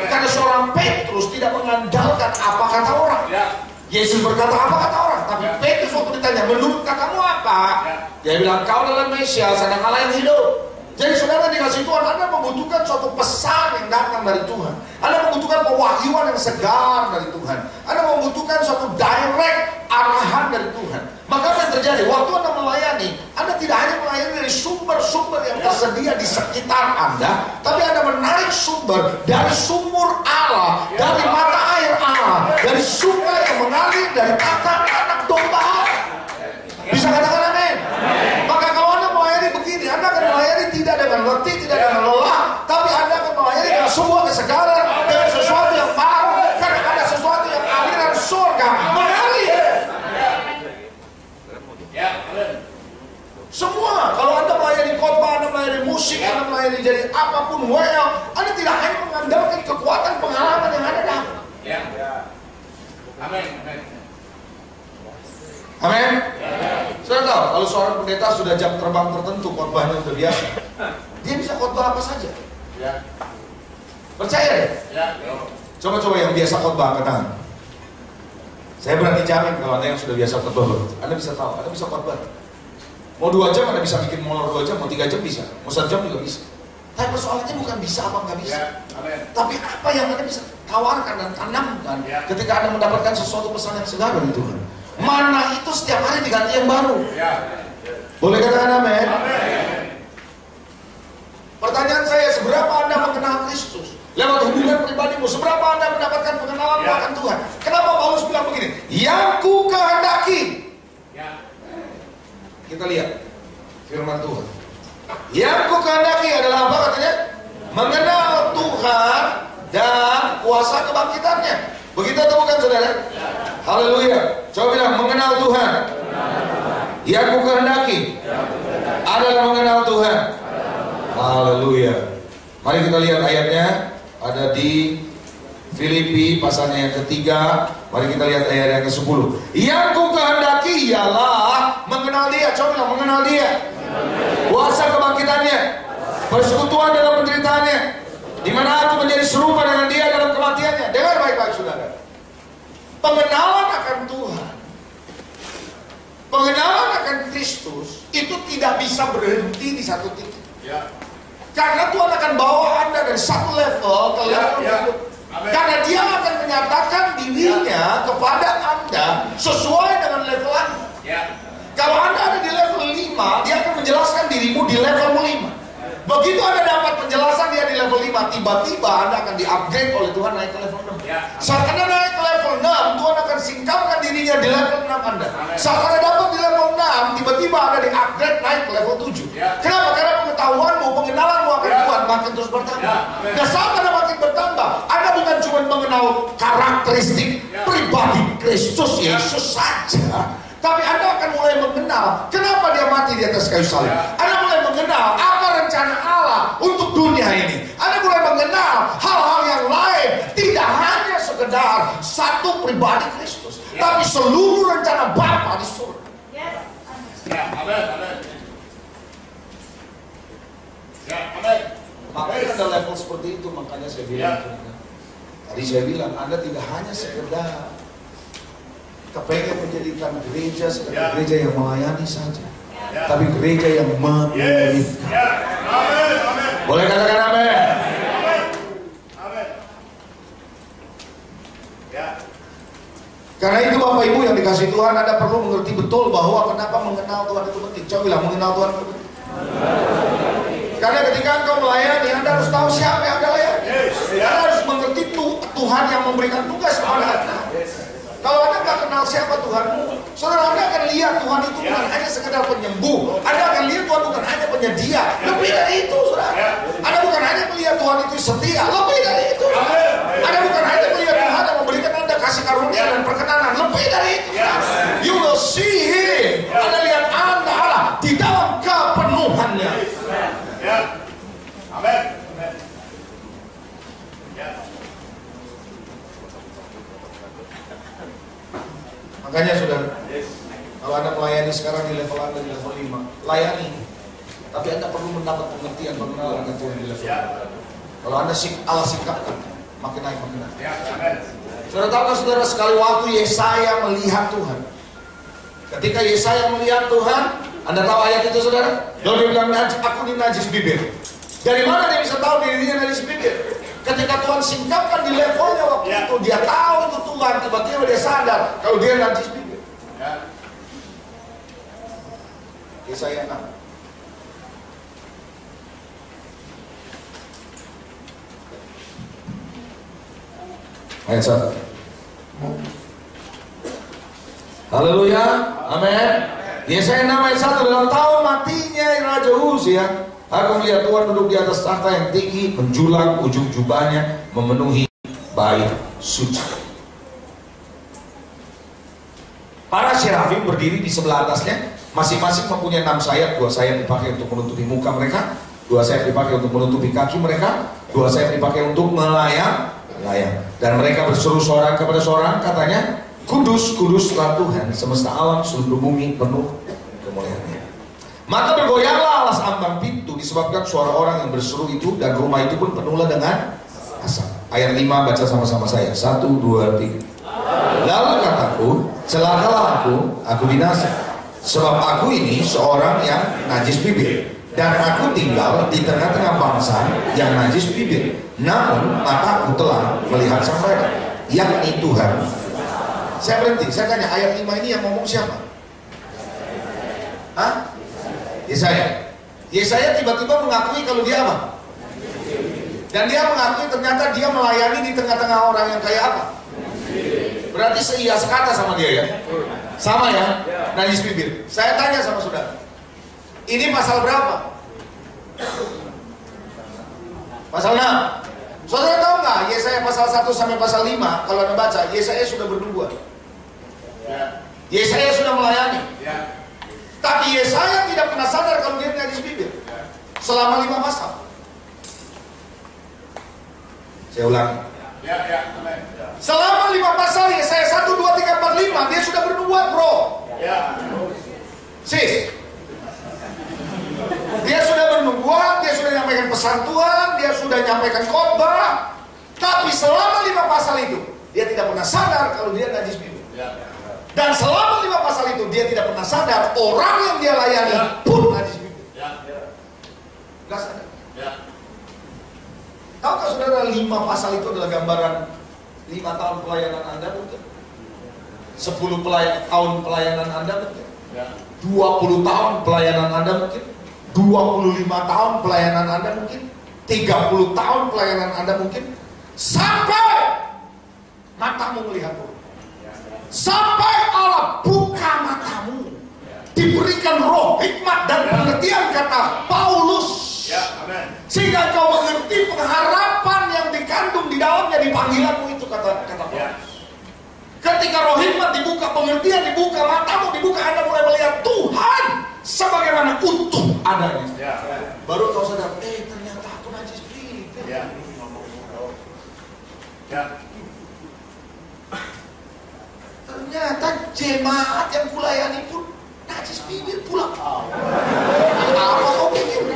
Speaker 2: Karena seorang Petrus tidak mengandalkan apa kata orang. Yesus berkata apa kata orang, tapi Petrus waktu ditanya, menurut katamu apa? Dia bilang, kau adalah Mesias, anak Allah yang hidup. Jadi saudara dikasih Tuhan, Anda membutuhkan suatu pesan yang datang dari Tuhan. Anda membutuhkan pewahyuan yang segar dari Tuhan. Anda membutuhkan suatu direct arahan dari Tuhan. Maka apa yang terjadi? Waktu Anda melayani, Anda tidak hanya melayani dari sumber-sumber yang tersedia di sekitar Anda, tapi Anda menarik sumber dari sumur Allah, dari mata air Allah, dari sungai yang mengalir dari kandang anak domba. Bisa katakan amin? Maka kalau Anda melayani begini, Anda akan melayani tidak dengan letih, tidak dengan lelah, tapi Anda akan melayani dengan sebuah kesegaran, dengan Amin. Amin. Sudah tahu, kalau seorang pendeta sudah jam terbang tertentu, khotbahnya sudah biasa, dia bisa khotbah apa saja. Ya. Percaya deh. Ya. Coba-coba yang biasa khotbah angkat tangan. Saya berani jamin kalau Anda yang sudah biasa khotbah, Anda bisa tahu, Anda bisa khotbah. Mau 2 jam Anda bisa bikin molor 2 jam, mau 3 jam bisa, mau 1 jam juga bisa. Tapi persoalannya bukan bisa apa nggak bisa. Ya. Tapi apa yang Anda bisa tawarkan dan tanamkan ketika Anda mendapatkan sesuatu pesan yang segar dari Tuhan. Mana itu setiap hari diganti yang baru. Boleh katakan amin? Pertanyaan saya, seberapa Anda mengenal Kristus? Lewat hubungan pribadimu, seberapa Anda mendapatkan pengenalan akan Tuhan? Kenapa Paulus bilang begini? Yang ku kehendaki. Kita lihat firman Tuhan. Yang ku kehendaki adalah apa katanya? Mengenal Tuhan dan kuasa kebangkitannya. Begitu atau bukan saudara? Haleluya. Coba bilang mengenal Tuhan. Yang ku kehendaki adalah mengenal Tuhan. Haleluya. Mari kita lihat ayatnya. Ada di Filipi pasalnya yang ketiga. Mari kita lihat ayat yang ke-10. Yang ku kehendaki ialah mengenal Dia. Coba bilang mengenal Dia. Kuasa kebangkitannya, persekutuan dalam penderitaannya, di mana aku menjadi serupa dengan Dia dalam kematiannya. Dengar baik-baik saudara. Pengenalan akan Tuhan, pengenalan akan Kristus itu tidak bisa berhenti di satu titik. Karena Tuhan akan bawa Anda dari satu level ke level berikut. Karena Dia akan menyatakan dirinya kepada Anda sesuai dengan level Anda. Kalau Anda ada di level 5, Dia akan menjelaskan dirimu di level 5. Begitu Anda dapat penjelasan Dia di level 5, tiba-tiba Anda akan di-upgrade oleh Tuhan naik ke level 6. Saat Anda naik ke level 6, Tuhan akan singkapkan dirinya di level 6 Anda. Saat Anda dapat di level 6, tiba-tiba Anda di-upgrade naik ke level 7. Kenapa? Karena pengetahuanmu, pengenalanmu akan Tuhan makin terus bertambah. Nah, saat Anda makin bertambah, Anda bukan cuma mengenal karakteristik pribadi Kristus Yesus saja, tapi Anda akan mulai mengenal kenapa Dia mati di atas kayu salib. Anda mulai mengenal apa rencana Allah untuk dunia ini. Anda mulai mengenal hal-hal yang lain. Tidak hanya sekedar satu pribadi Kristus, tapi seluruh rencana Bapa di surga. Makanya ada level seperti itu. Makanya saya bilang, tadi saya bilang, Anda tidak hanya sekedar kepengen menjadikan gereja sebagai gereja yang melayani saja, tapi gereja yang memiliki. Boleh katakan amin? Karena itu Bapak Ibu yang dikasih Tuhan, Anda perlu mengerti betul bahwa kenapa mengenal Tuhan itu penting. Coba bilang mengenal Tuhan itu penting. Karena ketika engkau melayani, Anda harus tahu siapa yang Anda layani. Anda harus mengerti Tuhan yang memberikan tugas kepada Anda. Kalau Anda nggak kenal siapa Tuhanmu, saudara, Anda akan lihat Tuhan itu bukan hanya sekedar penyembuh. Anda akan lihat Tuhan bukan hanya penyedia. Lebih dari itu, saudara. Anda bukan hanya melihat Tuhan itu setia. Lebih dari itu. Anda bukan hanya melihat Tuhan yang memberikan Anda kasih karunia dan perkenanan. Lebih dari itu. You will see Him. Anda lihat Anda Allah di dalam kepenuhannya. Amin. Makanya saudara, kalau Anda melayani sekarang di level Anda di level 5, layani. Tapi Anda perlu mendapat pengertian pengenalan dengan Tuhan di level 5. Kalau Anda Allah sikapkan, makin naik makin naik. Saudara tahu saudara, sekali waktu Yesaya melihat Tuhan. Ketika Yesaya melihat Tuhan, Anda tahu ayat itu saudara? Dia bilang, aku ini najis bibir. Dari mana dia bisa tahu dirinya najis bibir? Ketika Tuhan singkapkan di levelnya waktu itu, dia tahu itu Tuhan, tiba-tiba dia sadar kalau dia najis bibir. Yesaya 6. Ayat 1. Haleluya, amin. Yesaya 6 ayat 1, dalam tahun matinya Raja Uzia, aku melihat Tuhan duduk di atas tahta yang tinggi, menjulang ujung jubahnya memenuhi bait suci. Para serafim berdiri di sebelah atasnya, masing-masing mempunyai 6 sayap. 2 sayap dipakai untuk menutupi muka mereka, 2 sayap dipakai untuk menutupi kaki mereka, 2 sayap dipakai untuk melayang. Dan mereka berseru seorang kepada seorang, katanya, Kudus, kuduslah Tuhan, semesta alam seluruh bumi penuh kemuliaan-Nya. Maka bergoyahlah alas ambang pintu disebabkan suara orang yang berseru itu, dan rumah itu pun penuhlah dengan asap. Ayat 5 baca sama-sama saya. 1, 2, 3. Lalu kataku, celakalah aku binasa, sebab aku ini seorang yang najis bibir, dan aku tinggal di tengah-tengah bangsa yang najis bibir. Namun mataku telah melihat sang Raja, yakni Tuhan. Saya berhenti, saya tanya, ayat 5 ini yang ngomong siapa? Hah? Yesaya. Yesaya tiba-tiba mengakui kalau dia apa? Dan dia mengakui ternyata dia melayani di tengah-tengah orang yang kayak apa? Berarti seia sekata sama dia ya? Sama ya? Najis bibir. Saya tanya sama saudara, ini pasal berapa? Pasal 6. Saudara tahu nggak? Yesaya pasal 1 sampai pasal 5, kalau Anda baca, Yesaya sudah bernubuat. Yesaya sudah melayani. Tapi Yesaya tidak pernah sadar kalau dia najis bibir selama 5 pasal. Saya ulangi. Selama 5 pasal Yesaya 1, 2, 3, 4, 5 dia sudah bernubuat, bro. Sis. Dia sudah bernubuat, dia sudah menyampaikan pesan Tuhan, dia sudah menyampaikan khotbah. Tapi selama 5 pasal itu dia tidak pernah sadar kalau dia najis bibir. Dan selama 5 pasal itu dia tidak pernah sadar orang yang dia layani pun najis bibir. Gak sadar. Tahukah saudara 5 pasal itu adalah gambaran 5 tahun pelayanan Anda mungkin? 10 tahun pelayanan Anda mungkin? 20 tahun pelayanan Anda mungkin? 25 tahun pelayanan Anda mungkin? 30 tahun pelayanan Anda mungkin? Sampai matamu melihat Tuhan. Sampai Allah buka matamu, diberikan roh hikmat dan pengertian kata Paulus, sehingga kau mengerti pengharapan yang dikandung di dalamnya di panggilanmu itu, kata Paulus. Ketika roh hikmat dibuka, pengertian dibuka, matamu dibuka, Anda mulai melihat Tuhan sebagaimana utuh adanya. Baru kau sadar, ternyata aku najis bibir. Ternyata jemaat yang kulayani pun najis bibir pula. Apa kau pikir?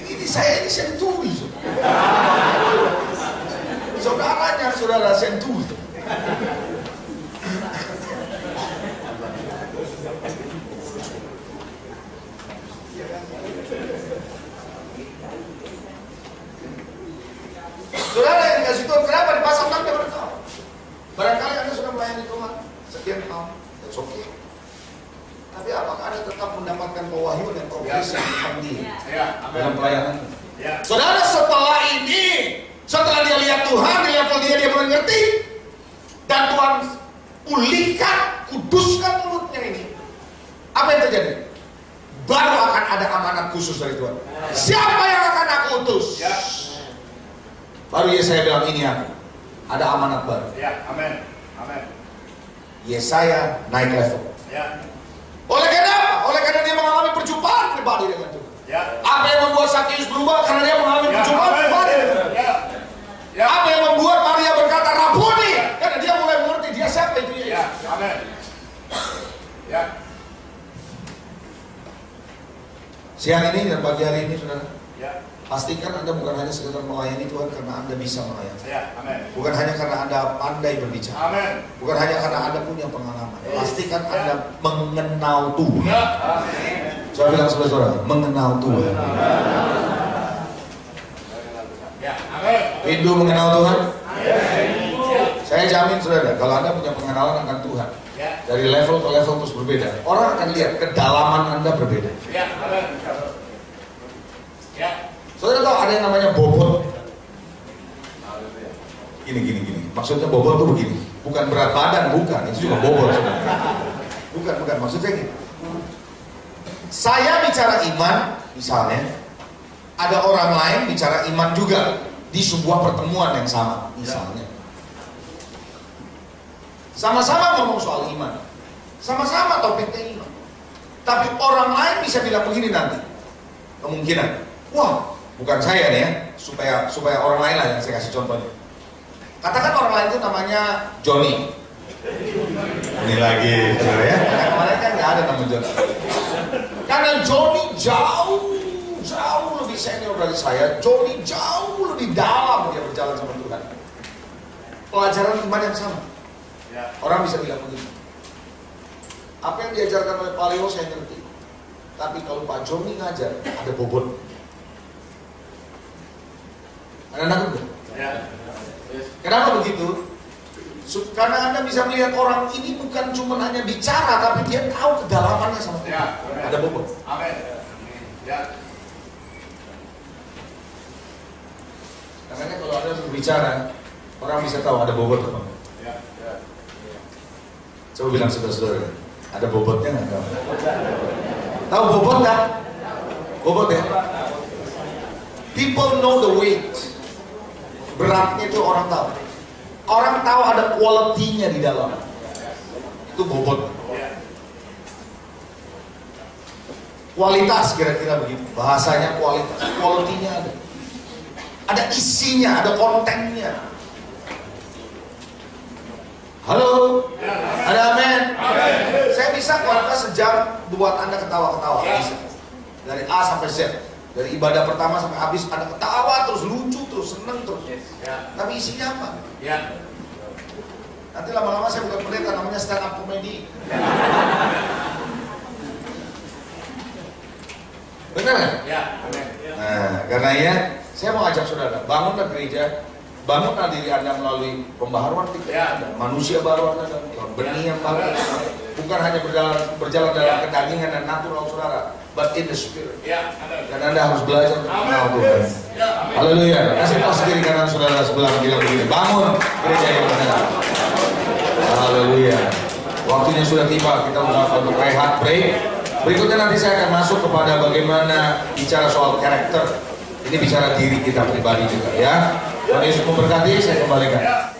Speaker 2: Gini saya ini senturi. Saudaranya saudara senturi. Saudara yang dikasih Tuhan, kenapa di pasal 6 dia beritahu? Barangkali Anda sudah melayani Tuhan sekian tahun, that's okay. Tapi apakah Anda tetap mendapatkan pewahyuan dan progresi dalam pelayanan? Saudara, setelah ini, setelah dia lihat Tuhan di level dia mulai ngerti, dan Tuhan pulihkan, kuduskan mulutnya ini, apa yang terjadi? Baru akan ada amanat khusus dari Tuhan. Siapa yang akan aku utus? Baru Yesaya bilang, ini aku. Ada amanat baru. Yesaya naik level. Oleh karena apa? Oleh karena dia mengalami perjumpaan pribadi dengan Tuhan. Apa yang membuat Sakius berubah? Karena dia mengalami perjumpaan pribadi dengan Tuhan. Apa yang membuat Maria berkata Rabuni? Karena dia mulai mengerti dia siapa itu Yesus. Siang ini dan pagi hari ini, saudara, pastikan Anda bukan hanya sekedar melayani Tuhan karena Anda bisa melayani. Bukan hanya karena Anda pandai berbicara. Bukan hanya karena Anda punya pengalaman. Pastikan Anda mengenal Tuhan. Saya bilang saudara, mengenal Tuhan. Rindu mengenal Tuhan? Saya jamin saudara, kalau Anda punya pengenalan akan Tuhan, dari level ke level terus berbeda. Orang akan lihat kedalaman Anda berbeda. Saudara tahu ada yang namanya bobot? Gini. Maksudnya bobot tuh begini. Bukan berat badan, bukan. Itu juga bobot sebenarnya. Bukan. Maksudnya gini. Saya bicara iman, misalnya, ada orang lain bicara iman juga di sebuah pertemuan yang sama, misalnya. Sama-sama ngomong soal iman. Sama-sama topiknya iman. Tapi orang lain bisa bilang begini nanti. kemungkinan. Wah, bukan saya nih ya, supaya orang lain lah yang saya kasih contohnya. Katakan orang lain itu namanya Johnny. Ini lagi, saudara ya. Karena kemarin kan nggak ada nama Johnny. Karena Johnny jauh lebih senior dari saya. Johnny jauh lebih dalam dia berjalan sama Tuhan. Pelajaran iman yang sama. Orang bisa bilang begitu. Apa yang diajarkan oleh Pak Leo saya ngerti. Tapi kalau Pak Johnny ngajar, ada bobot. Anda nangkep gak? Kenapa begitu? Karena Anda bisa melihat orang ini bukan cuma hanya bicara, tapi dia tahu kedalamannya sama Tuhan. Ada bobot. Amin. Makanya kalau Anda berbicara, orang bisa tahu ada bobot apa enggak. Coba bilang saudara-saudara, ada bobotnya nggak? Tahu bobot nggak? Bobot ya? People know the weight. Beratnya itu orang tahu. Orang tahu ada quality-nya di dalam. Itu bobot. Kualitas kira-kira begitu. Bahasanya kualitas. Quality-nya ada. Ada isinya, ada kontennya. Halo? Ada amin? Saya bisa kualitas sejam buat Anda ketawa-ketawa. Bisa. Dari A sampai Z. Dari ibadah pertama sampai habis Anda ketawa terus, lucu terus, seneng terus. Tapi isinya apa? Nanti lama-lama saya bukan pendeta, namanya stand up comedy. Benar kan? Nah, karena ya, saya mau ajak saudara, bangunlah gereja, bangunlah diri Anda melalui pembaharuan pikiran Anda, manusia baru Anda, benih yang baru. Bukan hanya berjalan dalam kedagingan dan natural saudara, but in the spirit. Dan Anda harus belajar untuk mengenal Tuhan. Haleluya. Kasih pas kiri kanan saudara sebelah bilang begini, bangun gereja yang benar. Haleluya. Waktunya sudah tiba, kita untuk rehat break. Berikutnya nanti saya akan masuk kepada bagaimana bicara soal karakter. Ini bicara diri kita pribadi juga ya. Tuhan Yesus memberkati, saya kembalikan.